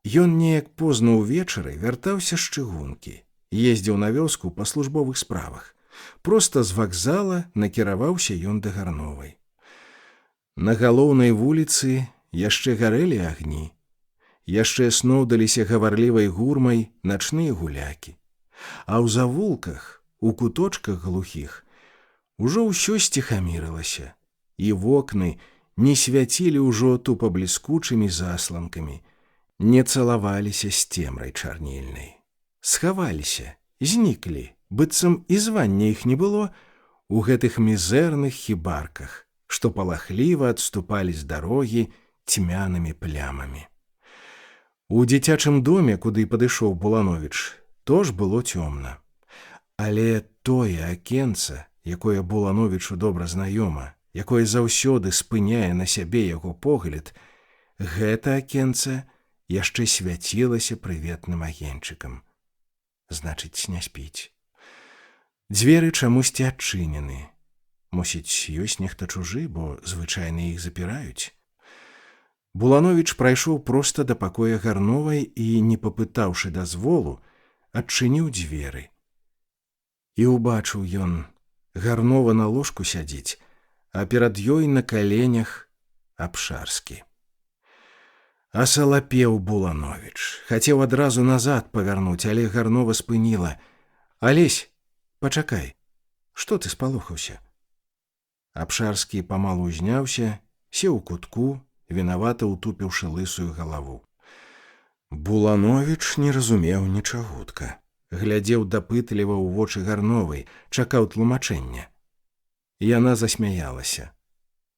Ён неяк позна ўвечары вяртаўся з чыгункі, ездзіў на вёску па службовых справах. Проста з вакзала накіраваўся ён да Гарновай. На галоўнай вуліцы яшчэ гарэлі агні, яшчэ сноўдаліся гаварлівай гурмай начныя гулякі. А ў завулках, у куточках глухіх, ужо ўсё сціхамірылася, і вокны не свяцілі ўжо тупа бліскучымі засланкамі, не цалаваліся з цемрай чарнільнай. Схаваліся, зніклі, быццам і звання іх не было у гэтых мізэрных хібарках, што палахліва адступалі з дарогі цьмянымі плямамі. У дзіцячым доме, куды падышоў Булановіч, тож было цёмна. Але тое акенца, якое Булановічу добра знаёма, якое заўсёды спыняе на сябе яго погляд, гэта акенца яшчэ свяцілася прыветным агеньчыкам. Значыць, не спіць. Дзверы чамусьці адчынены. Мусіць, ёсць нехта чужы, бо звычайна іх запіраюць. Булановіч прайшоў проста да пакоя Гарновай і, не папытаўшы дазволу, адчыніў дзверы. І убачыў ён, Гарнова на ложку сядзіць, а перад ёй на каленях Абшарскі. Асалапеў Булановіч, хацеў адразу назад павярнуць, але Гарнова спыніла. Алесь, пачакай, што ты спалохаўся? Абшарскі памалу узняўся, сеў у кутку, вінавата ўтупіўшы лысую галаву. Булановіч не разумеў нічагутка. Глядзеў дапытліва ў вочы Гарновай, чакаў тлумачэння. Яна засмяялася.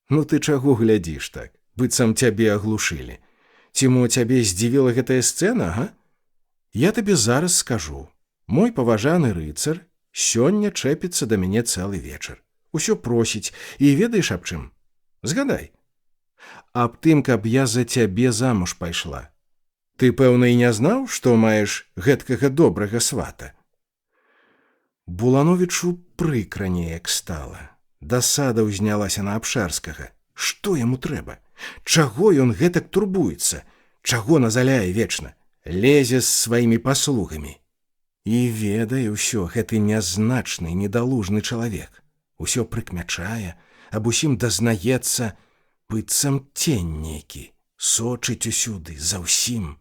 Ну ты чаго глядзіш так, быццам цябе аглушылі? Ці мо цябе здзівіла гэтая сцэна, га? Я табе зараз скажу. Мой паважаны рыцар сёння чэпіцца да мяне цэлы вечар. Усё просіць, і ведаеш аб чым? Згадай. Аб тым, каб я за цябе замуж пайшла. Ты, пэўна, і не знаў, што маеш гэткага добрага свата? Булановічу прыкра неяк стала. Дасада ўзнялася на Абшарскага. Што яму трэба? Чаго ён гэтак турбуецца? Чаго назаляе вечна? Лезе з сваімі паслугамі. І ведае ўсё гэты нязначны, недалужны чалавек. Усё прыкмячае, аб усім дазнаецца, быццам цень нейкі, сочыць усюды, за ўсім.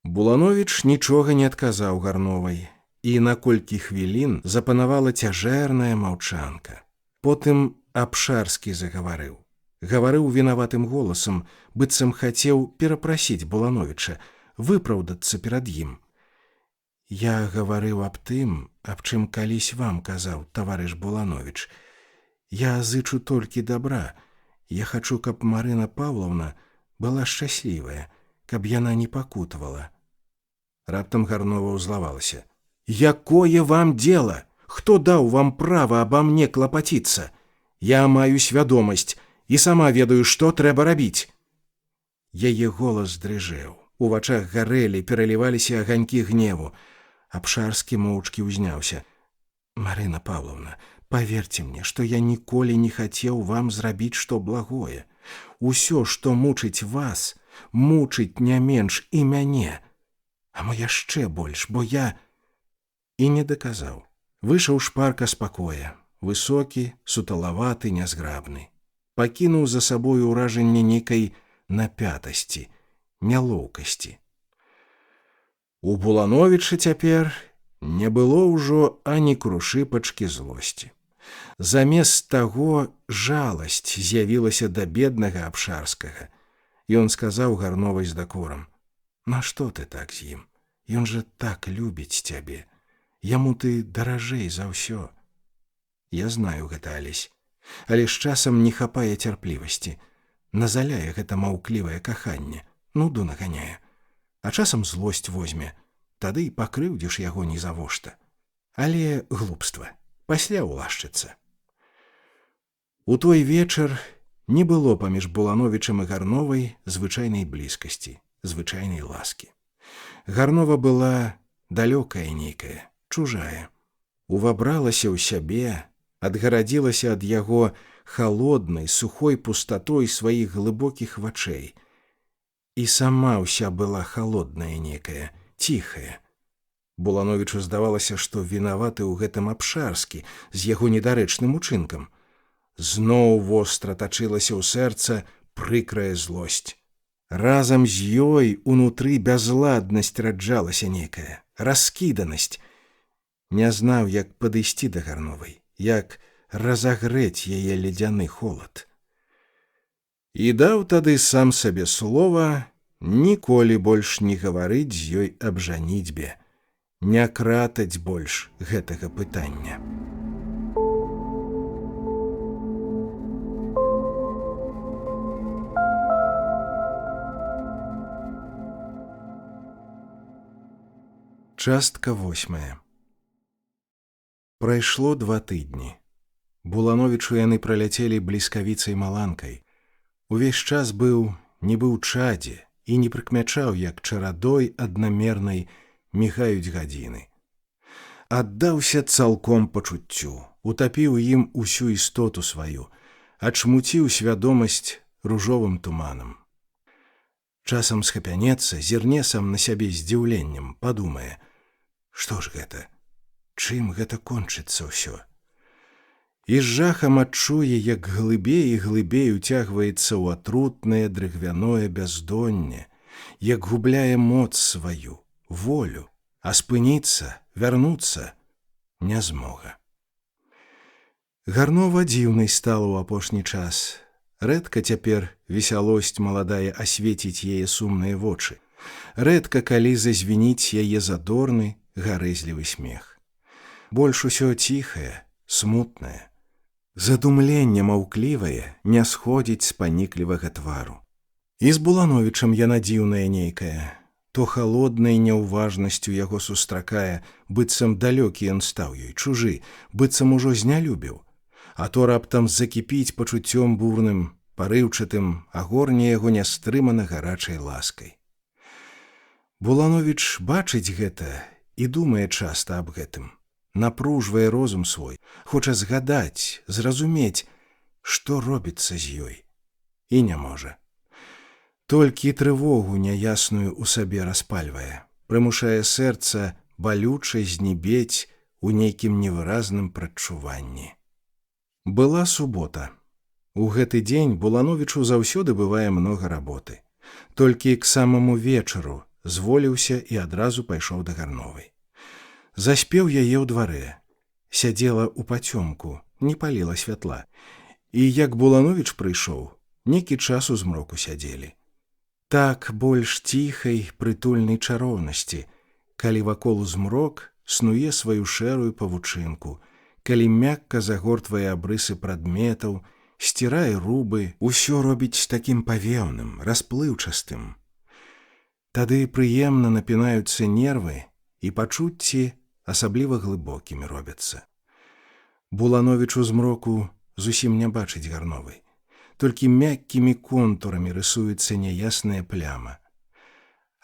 Булановіч нічога не адказаў Гарновай, і на колькі хвілін запанавала цяжэрная маўчанка. Потым Абшарскі загаварыў. Гаварыў вінаватым голасам, быццам хацеў перапрасіць Булановіча, выпраўдацца перад ім. Я гаварыў аб тым, аб чым калісь вам казаў, таварыш Булановіч. Я зычу толькі добра. Я хачу, каб Марына Паўлаўна была шчаслівая, каб яна не пакутавала. Раптам Гарнова ўзлавалася. Якое вам дело? Хто даў вам права аба мне клапаціцца? Я маю свядомасць і сама ведаю, што трэба рабіць. Яе голас дрыжэў. У вачах гарэлі, пераліваліся аганькі гневу. Абшарскі моўчкі ўзняўся. Марына Паўлаўна, паверце мне, што я ніколі не хацеў вам зрабіць што благое. Усё, што мучыць вас, мучыць не менш і мяне. А мо яшчэ больш, бо я... І не даказаў. Выйшаў шпарка з пакоя. Высокі, суталаваты, нязграбны. Пакінуў за сабою ўражанне нейкай напятасці, нялоўкасці. У Булановіча цяпер не было ўжо ані крушыпачкі злосці. Замест таго жаласць з'явілася да беднага Абшарскага. Ён сказаў Гарновай з дакорам: «Нашто ты так з ім? Ён жа так любіць цябе. Яму ты даражэй за ўсё». Я знаю гэта, Алесь, але з часам не хапае цярплівасці. Назаляе гэта маўклівае каханне, нуду наганяе. А часам злосць возьме, тады і пакрыўдзіш яго нізавошта. Але глупства, пасля ўлашчыцца. У той вечар не было паміж Булановічам і Гарновай звычайнай блізкасці, звычайнай ласкі. Гарнова была далёкая нейкая, чужая. Увабралася ў сябе, адгарадзілася ад яго халоднай, сухой пустатой сваіх глыбокіх вачэй. І сама ўся была халодная некая, ціхая. Булановічу здавалася, што вінаваты ў гэтым Абшарскі з яго недарэчным учынкам. Зноў востра тачылася ў сэрца прыкрая злосць. Разам з ёй унутры бязладнасць раджалася некая, раскіданасць. Не знаў, як падысці да Гарновай, як разагрэць яе ледзяны холад. І даў тады сам сабе слова ніколі больш не гаварыць з ёй аб жаніцьбе, не кратаць больш гэтага пытання. Частка 8. Прайшло 2 тыдні. Булановічу яны праляцелі бліскавіцай маланкай. Увесь час быў нібы ў чадзе і не прыкмячаў, як чарадой аднамернай мігаюць гадзіны. Аддаўся цалком пачуццю, утапіў ім усю істоту сваю, ачмуціў свядомасць ружовым туманам. Часам схапянецца, зірне сам на сябе здзіўленнем, падумае: што ж гэта? Чым гэта кончыцца ўсё? І з жахам адчуе, як глыбей і глыбей уцягваецца ў атрутнае дрыгвяное бяздонне, як губляе моц сваю, волю, а спыніцца, вярнуцца не змога. Гарнова дзіўнай стала ў апошні час. Рэдка цяпер весялосць маладая асвеціць яе сумныя вочы. Рэдка калі зазвініць яе задорны, гарэзлівы смех. Больш усё ціхае, смутнае. Задумленне маўклівае не сходзіць з паніклівага твару. І з Булановічам яна дзіўная нейкая. То халоднай няўважнасцю яго сустракае, быццам далёкі ён стаў ёй, чужы, быццам ужо знялюбіў. А то раптам закіпіць пачуццём бурным, парыўчатым, агорне яго нястрымана гарачай ласкай. Булановіч бачыць гэта і думае часта аб гэтым. Напружвае розум свой, хоча згадаць, зразумець, што робіцца з ёй. І не можа. Толькі трывогу няясную ў сабе распальвае, прымушае сэрца балюча знібець у нейкім невыразным прадчуванні. Была субота. У гэты дзень Булановічу заўсёды бывае многа работы. Толькі к самаму вечару зволіўся і адразу пайшоў да Гарновай. Заспеў яе ў дварэ. Сядзела ў пацёмку, не паліла святла. І як Булановіч прыйшоў, нейкі час у змроку сядзелі. Так больш ціхай, прытульнай чароўнасці, калі вакол змрок снуе сваю шэрую павучынку, калі мякка загортвае абрысы прадметаў, сцірае рубы, усё робіць такім павеўным, расплыўчастым. Тады прыемна напінаюцца нервы, і пачуцці асабліва глыбокімі робяцца. Булановіч у змроку зусім не бачыць Гарновай. Толькі мяккімі контурамі рысуецца няясная пляма.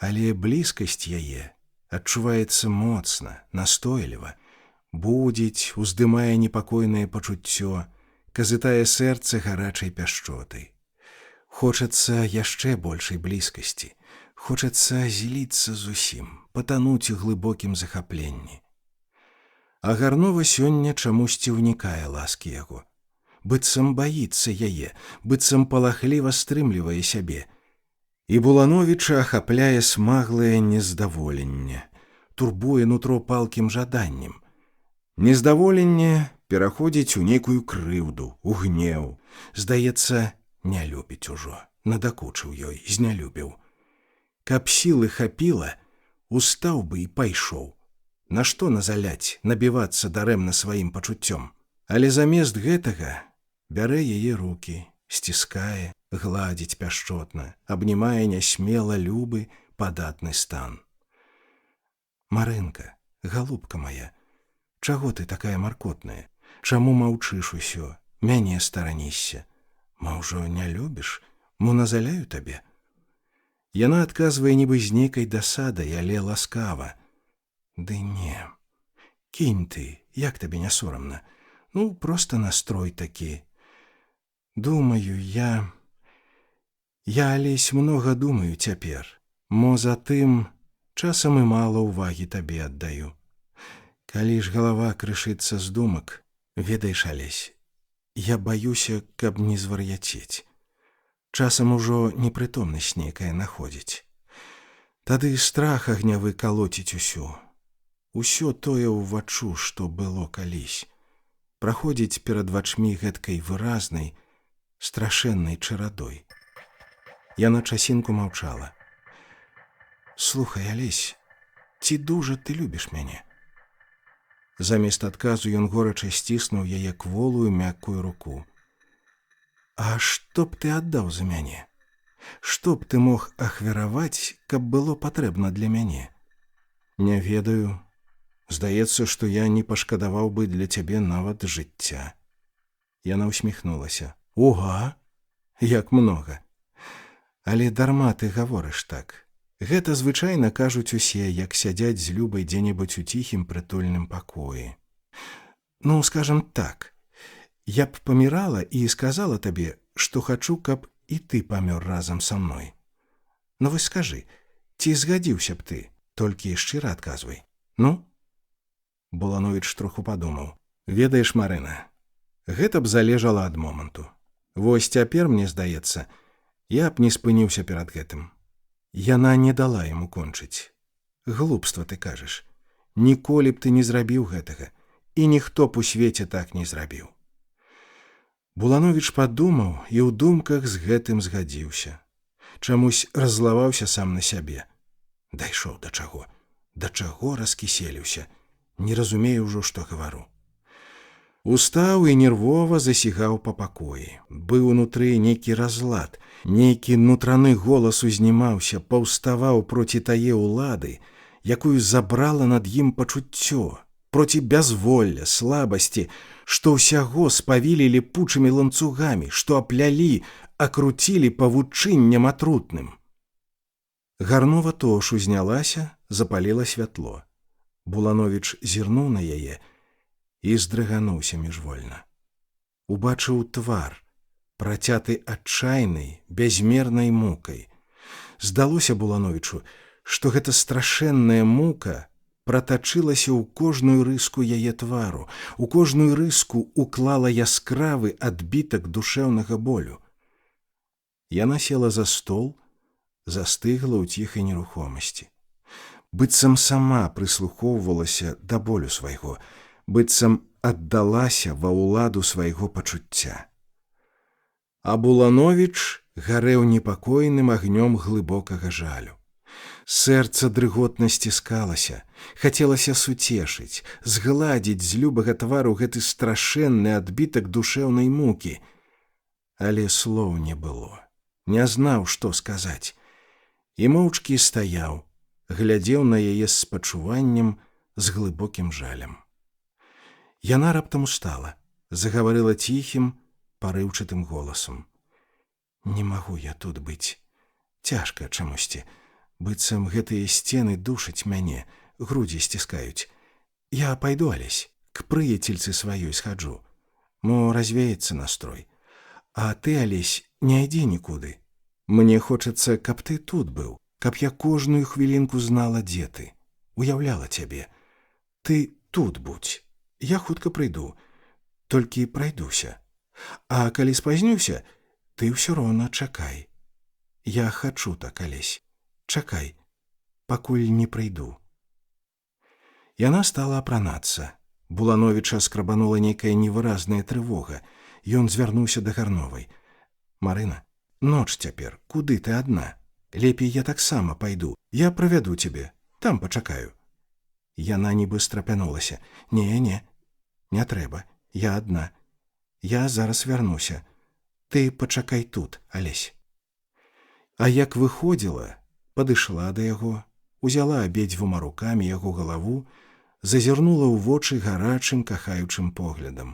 Але блізкасць яе адчуваецца моцна, настойліва, будзіць, уздымае непакойнае пачуццё, казытае сэрца гарачай пяшчотай. Хочацца яшчэ большай блізкасці, хочацца зліцца зусім, патануць у глыбокім захапленні. А Гарнова сёння чамусьці ўнікае ласкі яго. Быццам баіцца яе, быццам палахліва стрымлівае сябе. І Булановіча ахапляе смаглае нездаволенне, турбуе нутро палкім жаданнем. Нездаволенне пераходзіць у нейкую крыўду, у гнеў. Здаецца, не любіць ужо, надакучыў ёй, знялюбіў. Каб сілы хапіла, устаў бы і пайшоў. Нашто назаляць, набівацца дарэмна сваім пачуццём? Але замест гэтага бярэ яе рукі, сціскае, гладзіць пяшчотна, абнімае нясмела любы, падатны стан. Марынка, галубка мая, чаго ты такая маркотная? Чаму маўчыш усё, мяне старанішся? Мо ўжо не любіш? Мо назаляю табе? Яна адказвае нібы з нейкай дасадай, але ласкава. Ды не, кінь ты, як табе не сорамна? Ну, проста настрой такі. Думаю, я, Алесь, многа думаю цяпер. Мо затым часам і мала ўвагі табе аддаю. Калі ж галава крышыцца з думак, ведаеш, Алесь, я баюся, каб не звар'яцець. Часам ужо непрытомнасць нейкая находзіць. Тады страх агнявы калоціць усё. Усё тое ўваччу, што было калісь. Праходзіць перад вачмі гэткай выразнай, страшэннай чарадой. Яна часінку маўчала. Слухай, Алесь, ці дужа ты любіш мяне? Замест адказу ён горача сціснуў яе кволую мяккую руку. А што б ты аддаў за мяне? Што б ты мог ахвяраваць, каб было патрэбна для мяне? Не ведаю. Здаецца, што я не пашкадаваў бы для цябе нават жыцця. Яна усміхнулася. Уга, як многа. Але дарма ты гаворыш так. Гэта звычайна кажуць усе, як сядзяць з любай дзе-небудзь у ціхім прытульным пакоі. Ну, скажам так, я б памірала і сказала табе, што хачу, каб і ты памёр разам са мной. Ну вось скажы, ці згадзіўся б ты? Толькі шчыра адказвай. Ну? Булановіч троху падумаў. Ведаеш, Марына, гэта б залежала ад моманту. Вось цяпер, мне здаецца, я б не спыніўся перад гэтым. Яна не дала яму кончыць. Глупства, ты кажаш. Ніколі б ты не зрабіў гэтага, і ніхто б у свеце так не зрабіў. Булановіч падумаў і ў думках з гэтым згадзіўся. Чамусь раззлаваўся сам на сябе. Дайшоў да чаго? Да чаго раскіселіўся? Не разумею ўжо, што гавару. Устаў і нервова засігаў па пакоі. Быў унутры нейкі разлад, нейкі нутраны голас узнімаўся, паўставаў проці тае ўлады, якую забрала над ім пачуццё, проці бязволля, слабасці, што ўсяго спавілі ліпучымі ланцугамі, што аплялі, акруцілі павучыннем атрутным. Гарнова тош узнялася, запаліла святло. Булановіч зірнуў на яе і здрыгануўся міжвольна. Убачыў твар, працяты адчайнай, бязмернай мукай. Здалося Булановічу, што гэта страшэнная мука пратачылася ў кожную рыску яе твару, у кожную рыску уклала яскравы адбітак душэўнага болю. Яна села за стол, застыгла ў ціхай нерухомасці. Быццам сама прыслухоўвалася да болю свайго, быццам аддалася ва ўладу свайго пачуцця. А Булановіч гарэў непакойным агнём глыбокага жалю. Сэрца дрыготна сціскалася, хацелася суцешыць, згладзіць з любага твару гэты страшэнны адбітак душэўнай мукі. Але слоў не было, не знаў, што сказаць. І моўчкі стаяў, глядзеў на яе з спачуваннем, з глыбокім жалем. Яна раптам устала, загаварыла ціхім, парыўчатым голасам. «Не магу я тут быць. Цяжка чамусьці. Быццам гэтыя сцены душаць мяне, грудзі сціскаюць. Я пайду, Алесь, к прыяцельцы сваёй схаджу. Мо развеецца настрой. А ты, Алесь, не ідзі нікуды. Мне хочацца, каб ты тут быў, каб я кожную хвілінку знала, дзе ты, уяўляла цябе. Ты тут будзь. Я хутка прыйду, толькі прайдуся. А калі спазнюся, ты ўсё роўна чакай. Я хачу так, Алесь. Чакай, пакуль не прыйду». Яна стала апранацца. Булановіча скрабанула нейкая невыразная трывога. Ён звярнуўся да Гарновай. «Марына, ноч цяпер, куды ты адна? Лепей я таксама пайду. Я правяду цябе, там пачакаю». Яна нібы страпянулася. «Не, не трэба, я адна. Я зараз вярнуся. Ты пачакай тут, Алесь». А як выходзіла, падышла да яго, узяла абедзвюма рукамі яго галаву, зазірнула ў вочы гарачым, кахаючым поглядам.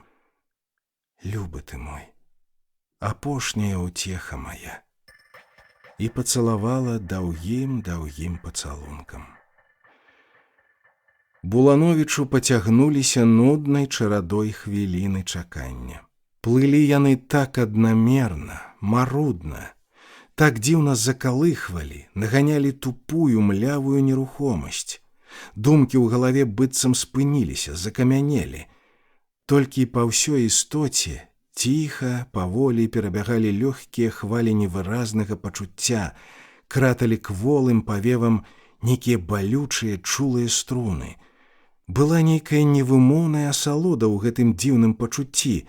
«Любы ты мой, апошняя ўцеха мая», і пацалавала даўгім пацалункам. Булановічу пацягнуліся нуднай чарадой хвіліны чакання. Плылі яны так аднамерна, марудна, так дзіўна закалыхвалі, наганялі тупую млявую нерухомасць. Думкі ў галаве быццам спыніліся, закамянелі. Толькі па ўсёй істоце ціха, паволі перабягалі лёгкія хвалі невыразнага пачуцця, краталі кволым павевам нейкія балючыя чулыя струны. Была нейкая невымоўная асалода ў гэтым дзіўным пачуцці,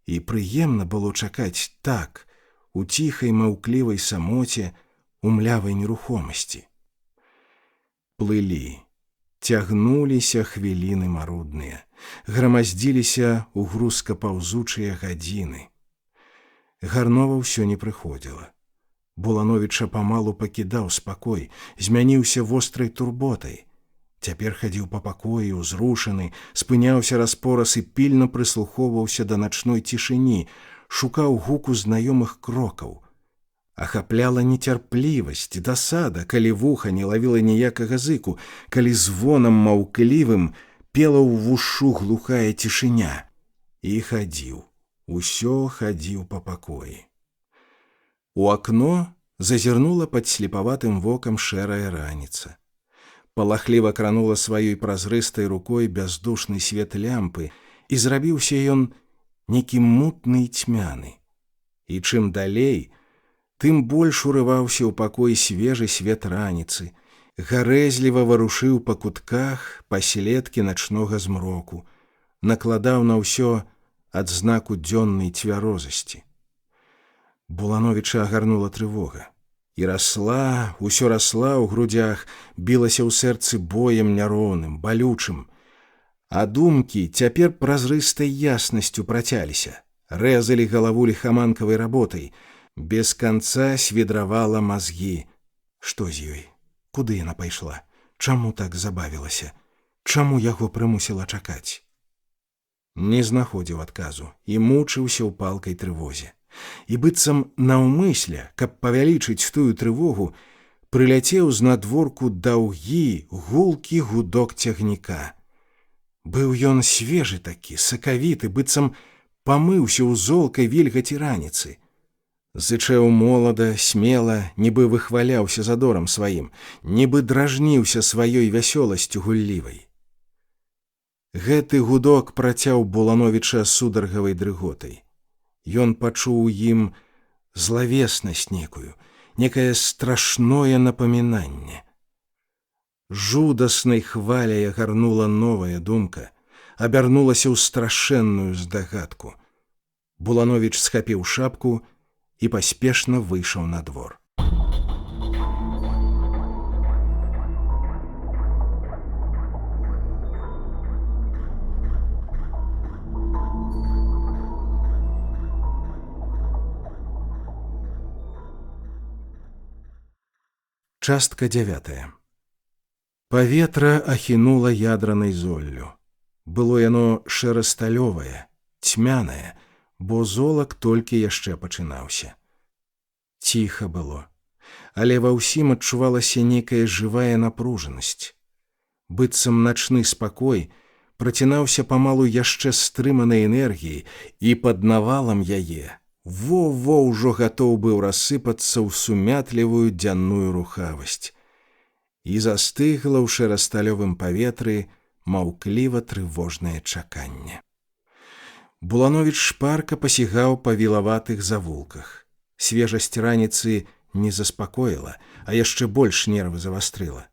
і прыемна было чакаць так, у ціхай маўклівай самоце, у млявай нерухомасці. Плылі, цягнуліся хвіліны марудныя, грамаздзіліся ў грузкапаўзучыя гадзіны. Гарнова ўсё не прыходзіла. Булановіча памалу пакідаў спакой, змяніўся вострай турботай. Цяпер хадзіў па пакоі, узрушаны, спыняўся раз-пораз і пільна прыслухоўваўся да начной цішыні, шукаў гуку знаёмых крокаў. Ахапляла нецярплівасць, дасада, калі вуха не лавіла ніякага зыку, калі звонам маўклівым пела ў вушу глухая цішыня. І хадзіў, усё хадзіў па пакоі. У акно зазірнула пад слепаватым вокам шэрая раніца. Палахліва кранула сваёй празрыстай рукой бяздушны свет лямпы, і зрабіўся ён некі мутны і цьмяны. І чым далей, тым больш урываўся ў пакой свежы свет раніцы, гарэзліва варушыў па кутках паследкі начнога змроку, накладаў на ўсё адзнаку дзённай цвярозасці. Булановіча агарнула трывога. І расла, усё расла ў грудзях, білася ў сэрцы боем няроўным, балючым. А думкі цяпер празрыстай яснасцю працяліся, рэзалі галаву ліхаманкавай работай, без канца свідравала мазгі. Што з ёй? Куды яна пайшла? Чаму так забавілася? Чаму яго прымусіла чакаць? Не знаходзіў адказу і мучыўся ў палкай трывозе. І быццам наўмысля, каб павялічыць тую трывогу, прыляцеў з надворку даўгі, гулкі гудок цягніка. Быў ён свежы такі, сакавіты, быццам памыўся ў золкай вільгаці раніцы. Зычэў молада, смела, нібы выхваляўся задорам сваім, нібы дражніўся сваёй вясёласцю гуллівай. Гэты гудок працяў Булановіча сударгавай дрыготай. Ён пачуў у ім злавеснасць некую, некае страшное напамінанне. Жудаснай хваляй агарнула новая думка, абярнулася ў страшэнную здагадку. Булановіч схапіў шапку і паспешна выйшаў на двор. Частка 9. Паветра ахінула ядранай золлю. Было яно шэра-сталёвае, цьмянае, бо золак толькі яшчэ пачынаўся. Ціха было, але ва ўсім адчувалася нейкая жывая напружанасць. Быццам начны спакой працінаўся памалу яшчэ стрыманай энергіяй, і пад навалам яе во-во ўжо гатоў быў рассыпацца ў сумятлівую дзянную рухавасць. І застыгла ў шэра-сталёвым паветры маўкліва-трывожнае чаканне. Булановіч шпарка пасігаў па вілаватых завулках. Свежасць раніцы не заспакоіла, а яшчэ больш нервы завастрыла.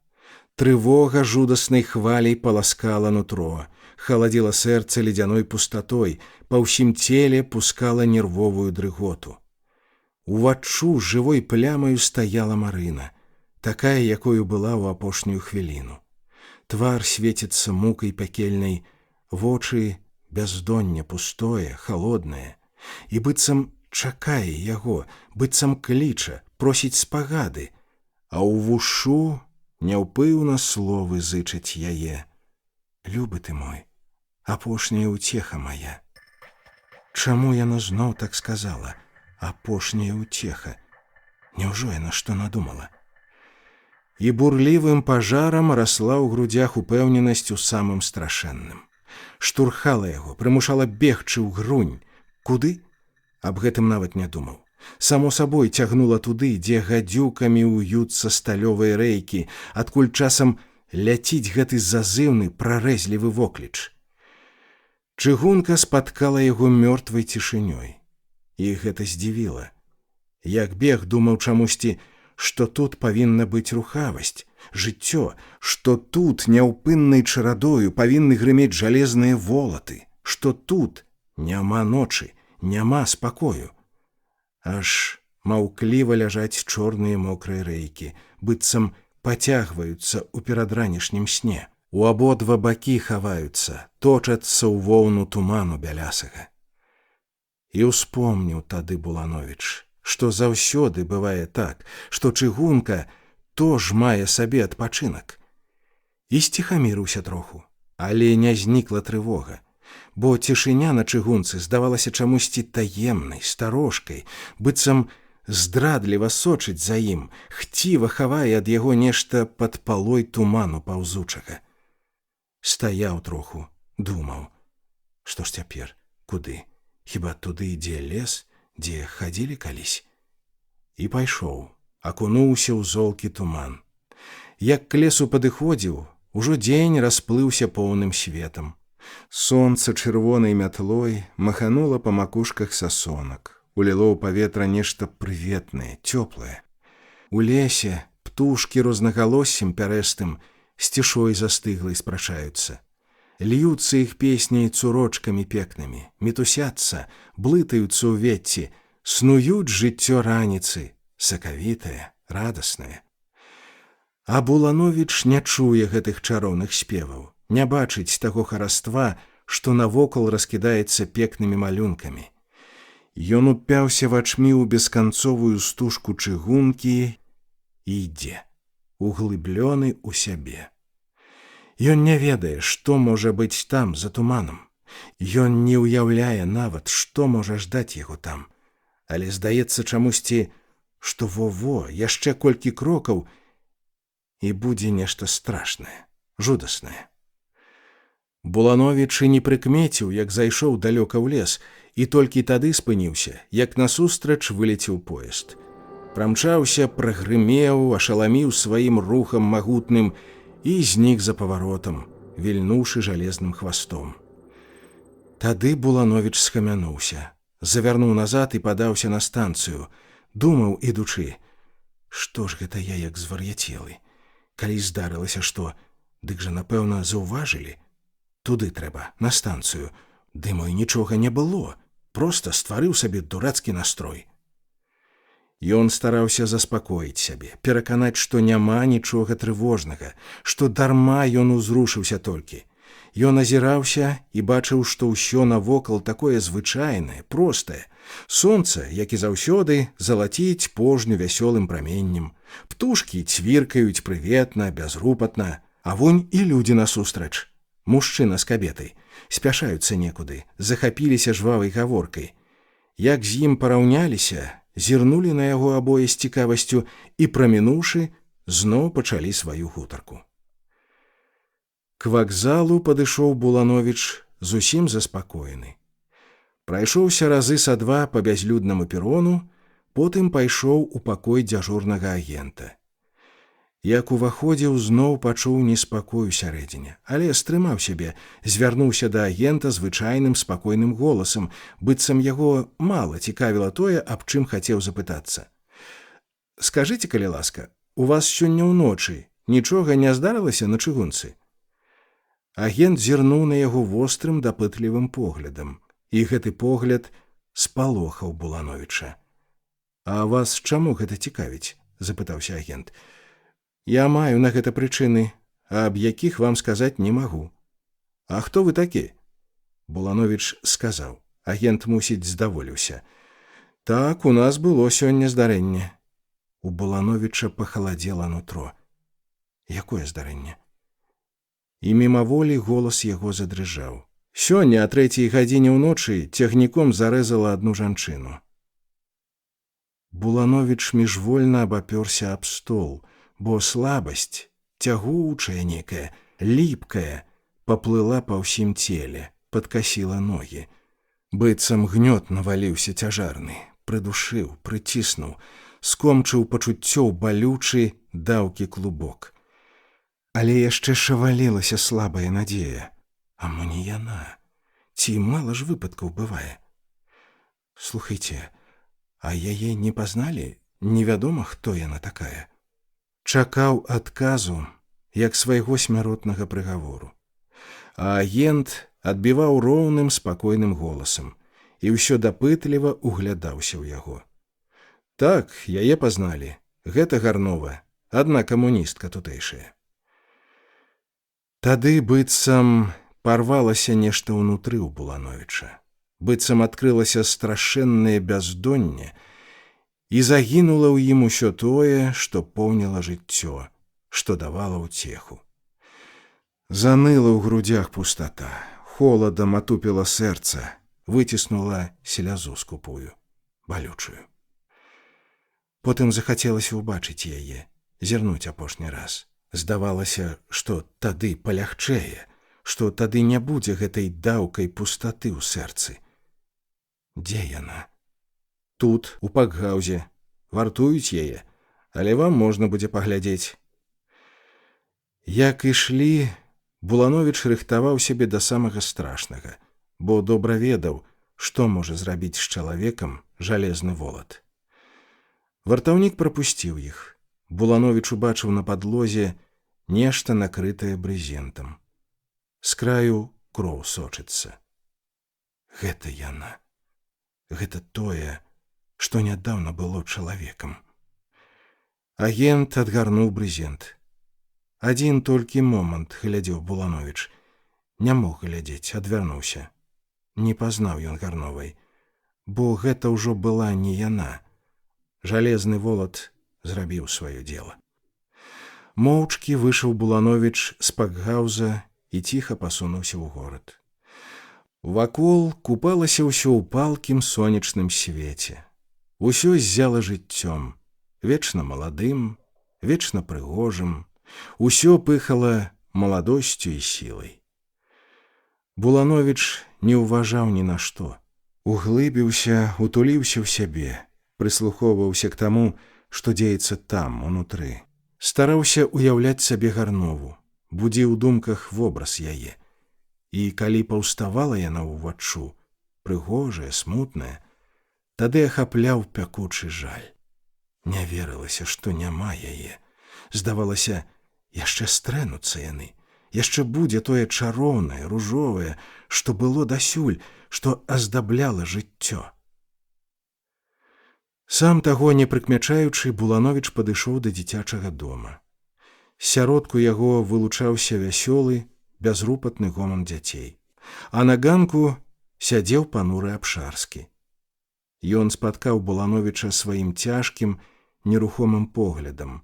Трывога жудаснай хваляй паласкала нутро, халадзіла сэрца ледзяной пустатой, па ўсім целе пускала нервовую дрыготу. Уваччу жывой плямаю стаяла Марына, такая, якою была ў апошнюю хвіліну. Твар свеціцца мукай пякельнай, вочы бяздонне пустое, халоднае, і быццам чакае яго, быццам кліча, просіць спагады, а ў вушу няўпыўна словы зычаць яе. Любы ты мой, апошняя ўцеха мая. Чаму яна зноў так сказала? Апошняя ўцеха. Няўжо яна што надумала? І бурлівым пажарам расла ў грудзях упэўненасць у самым страшэнным. Штурхала яго, прымушала бегчы ў грунь. Куды? Аб гэтым нават не думаў. Само сабой цягнула туды, дзе гадзюкамі ўюцца сталёвыя рэйкі, адкуль часам ляціць гэты зазыўны, прарэзлівы вокліч. Чыгунка спаткала яго мёртвай цішынёй. І гэта здзівіла. Як бег думаў чамусьці, што тут павінна быць рухавасць, жыццё, што тут няўпыннай чарадою павінны грымець жалезныя волаты, што тут няма ночы, няма спакою. Аж маўкліва ляжаць чорныя мокрыя рэйкі, быццам пацягваюцца ў перадранішнім сне. У абодва бакі хаваюцца, точацца ў воўну туману бялясага. І ўспомніў тады Булановіч, што заўсёды бывае так, што чыгунка тож мае сабе адпачынак. І сціхамірыўся троху, але не знікла трывога, бо цішыня на чыгунцы здавалася чамусьці таемнай, старожкай, быццам здрадліва сочыць за ім, хціва хавае ад яго нешта пад палой туману паўзучага. Стаяў троху, думаў, што ж цяпер, куды? Хіба туды ідзе лес, дзе хадзілі калісь? І пайшоў, акунуўся ў золкі туман. Як к лесу падыходзіў, ужо дзень расплыўся поўным светам. Сонца чырвонай мятлой маханула па макушках сасонак, уліло ў паветра нешта прыветнае, цёплае. У лесе птушкі рознагалоссем пярэстым з цішой застыглай спрачаюцца. Льюцца іх песні цурочкамі пекнымі, мітусяцца, блытаюцца ў ветці, снуюць жыццё раніцы, сакавітае, радаснае. А Булановіч не чуе гэтых чароўных спеваў, не бачыць таго хараства, што навокал раскідаецца пекнымі малюнкамі. Ён упяўся вачмі ў бесканцовую стужку чыгункі і ідзе, углыблёны ў сябе. Ён не ведае, што можа быць там, за туманам. Ён не ўяўляе нават, што можа ждаць яго там. Але здаецца чамусьці, што во-во, яшчэ колькі крокаў, і будзе нешта страшнае, жудаснае. Булановіч і не прыкмеціў, як зайшоў далёка ў лес, і толькі тады спыніўся, як насустрач вылецеў поезд. Прамчаўся, прагрымеў, ашаламіў сваім рухам магутным і знік за паваротам, вільнуўшы жалезным хвастом. Тады Булановіч схамянуўся, завярнуў назад і падаўся на станцыю, думаў, ідучы: што ж гэта я як звар'яцелы? Калі здарылася што, дык жа, напэўна, заўважылі. Туды трэба, на станцыю. Ды мо і нічога не было, проста стварыў сабе дурацкі настрой. Ён стараўся заспакоіць сябе, пераканаць, што няма нічога трывожнага, што дарма ён узрушыўся толькі. Ён азіраўся і бачыў, што ўсё навокал такое звычайнае, простае. Сонца, як і заўсёды, залаціць пожню вясёлым праменнем. Птушкі цвіркаюць прыветна, бязрупатна, а вунь і людзі насустрач. Мужчына з кабетай спяшаюцца некуды, захапіліся жвавай гаворкай. Як з ім параўняліся, зірнулі на яго абое з цікавасцю і, прамінуўшы, зноў пачалі сваю гутарку. К вакзалу падышоў Булановіч зусім заспакоены. Прайшоўся разы са два па бязлюднаму перону, потым пайшоў у пакой дзяжурнага агента. Як уваходзіў, зноў пачуў неспакой усярэдзіне, але стрымаў сябе, звярнуўся да агента звычайным спакойным голасам, быццам яго мала цікавіла тое, аб чым хацеў запытацца. «Скажыце, калі ласка, у вас сёння ўночы нічога не здарылася на чыгунцы?» Агент зірнуў на яго вострым, дапытлівым поглядам, і гэты погляд спалохаў Булановіча. «А вас чаму гэта цікавіць?» – запытаўся агент. «Я маю на гэта прычыны, а аб якіх вам сказаць не магу». «А хто вы такі?» Булановіч сказаў. Агент, мусіць, здаволіўся. «Так, у нас было сёння здарэнне». У Булановіча пахаладзела нутро. «Якое здарэнне?» І мімаволі голас яго задрыжаў. «Сёння о 3:00 гадзіне ўночы цягніком зарэзала адну жанчыну». Булановіч міжвольна абапёрся аб стол, бо слабасць, цягучая некая, ліпкая, паплыла па ўсім целе, падкасіла ногі. Быццам гнёт наваліўся цяжарны, прыдушыў, прыціснуў, скомчыў пачуццёў балючы даўкі клубок. Але яшчэ шавалілася слабая надзея. А мо не яна? Ці мала ж выпадкаў бывае? Слухайце, а яе не пазналі? Невядома, хто яна такая. Чакаў адказу, як свайго смяротнага прыгавору. А агент адбіваў роўным, спакойным голасам і ўсё дапытліва углядаўся ў яго. «Так, яе пазналі. Гэта Гарнова, адна камуністка тутэйшая». Тады быццам парвалася нешта ўнутры ў Булановіча, быццам адкрылася страшэннае бяздонне і загінула ў ім усё тое, што поўніла жыццё, што давала ўцеху. Заныла ў грудзях пустата, холадам атупіла сэрца, выціснула слязу скупую, балючую. Потым захацелася ўбачыць яе, зірнуць апошні раз. Здавалася, што тады палягчэе, што тады не будзе гэтай даўкай пустаты ў сэрцы. Дзе яна? Тут, у пакгаўзе. Вартуюць яе, але вам можна будзе паглядзець. Як ішлі, Булановіч рыхтаваў сябе да самага страшнага, бо добра ведаў, што можа зрабіць з чалавекам жалезны волат. Вартаўнік прапусціў іх. Булановіч убачыў на падлозе нешта накрытае брызентам. З краю кроў сочыцца. Гэта яна. Гэта тое, што нядаўна было чалавекам. Агент адгарнуў брызент. Адзін толькі момант глядзеў Булановіч Не мог глядзець, адвярнуўся. Не пазнаў ён Гарновай, бо гэта ўжо была не яна. Жалезны волат зрабіў сваё дело. Моўчкі выйшаў Булановіч з пакгаўза і ціха пасунуўся ў горад. Вакол купалася ўсё ў палкім сонечным свеце. Усё ззяла жыццём, вечна маладым, вечна прыгожым, усё пыхала маладосцю і сілай. Булановіч не ўважаў ні на што. Углыбіўся, утуліўся ў сябе, прыслухоўваўся к таму, што дзеецца там, унутры. Стараўся ўяўляць сабе Гарнову, будзіў у думках вобраз яе. І калі паўставала яна ўваччу, прыгожая, смутная, тады ахапляў пякучы жаль. Не верылася, што няма яе. Здавалася, яшчэ стрэнуцца яны, яшчэ будзе тое чароўнае, ружовае, што было дасюль, што аздабляла жыццё. Сам таго не прыкмячаючы, Булановіч падышоў да дзіцячага дома. Сяродку яго вылучаўся вясёлы, бязрупатны гоман дзяцей, а на ганку сядзеў пануры Абшарскі. Ён спаткаў Булановіча сваім цяжкім, нерухомым поглядам.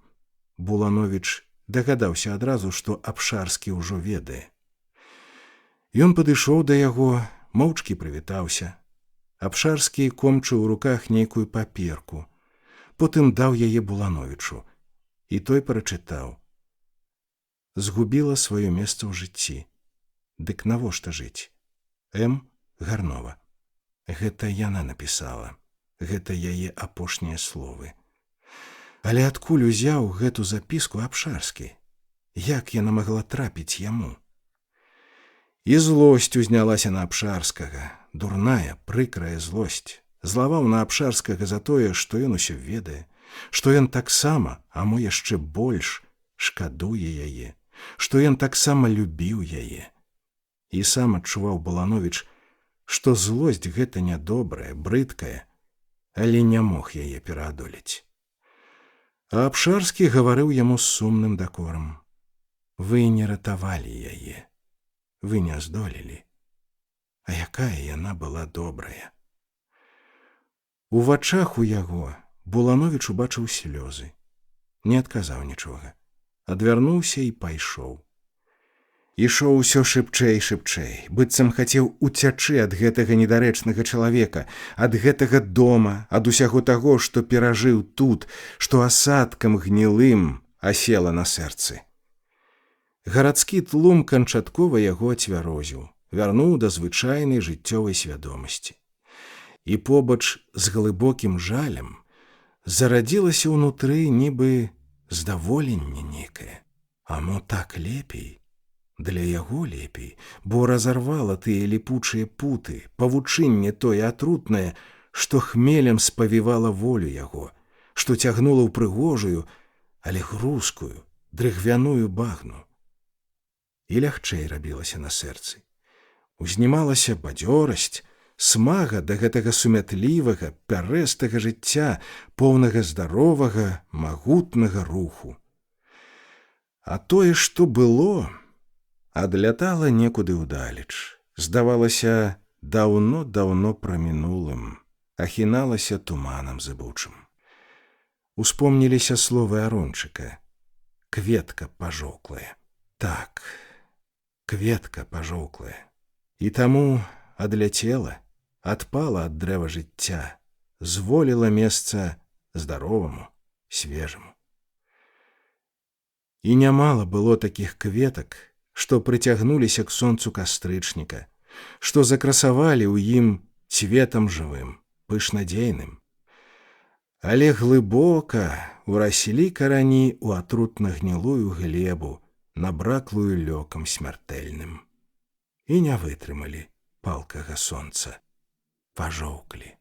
Булановіч дагадаўся адразу, што Абшарскі ўжо ведае. Ён падышоў да яго, моўчкі прывітаўся. Абшарскі комчыў у руках нейкую паперку, потым даў яе Булановічу, і той прачытаў: «Згубіла сваё месца ў жыцці. Дык навошта жыць? М. Гарнова». Гэта яна напісала, гэта яе апошнія словы. Але адкуль узяў гэту запіску Абшарскі? Як яна магла трапіць яму? І злосць узнялася на Абшарскага, дурная, прыкрая злосць. Злаваў на Абшарскага за тое, што ён усё ведае, што ён таксама, а мо яшчэ больш, шкадуе яе, што ён таксама любіў яе. І сам адчуваў Булановіч, што злосць гэта нядобрая, брыдкая, але не мог яе пераадолець. А Абшарскі гаварыў яму з сумным дакорам: «Вы не ратавалі яе, вы не здолелі. А якая яна была добрая». У вачах у яго Булановіч убачыў слёзы. Не адказаў нічога. Адвярнуўся і пайшоў. Ішоў усё шыбчэй, шыбчэй, быццам хацеў уцячы ад гэтага недарэчнага чалавека, ад гэтага дома, ад усяго таго, што перажыў тут, што асадкам гнілым асела на сэрцы. Гарадскі тлум канчаткова яго ацвярозіў, вярнуў да звычайнай жыццёвай свядомасці. І побач з глыбокім жалем зарадзілася ўнутры нібы здаволенне нейкае. А мо так лепей? Для яго лепей, бо разарвала тыя ліпучыя путы, павучынне тое атрутнае, што хмелем спавівала волю яго, што цягнула ў прыгожую, але грузкую, дрыгвяную багну. І лягчэй рабілася на сэрцы. Узнімалася бадзёрасць, смага да гэтага сумятлівага, пярэстага жыцця, поўнага здаровага, магутнага руху. А тое, што было, адлятала некуды ўдалеч, здавалася даўно-даўно прамінулым, ахіналася туманам зыбучым. Успомніліся словы Арончыка: «Кветка пажоўклая». Так, кветка пажоўклая. І таму адляцела, адпала ад дрэва жыцця, зволіла месца здароваму, свежаму. І нямала было такіх кветак, што прыцягнуліся к сонцу кастрычніка, што закрасавалі ў ім цветам жывым, пышнадзейным. Але глыбока ураслі карані ў атрутна-гнілую глебу, набраклую лёкам смяртэльным. І не вытрымалі палкага сонца, пажоўклі.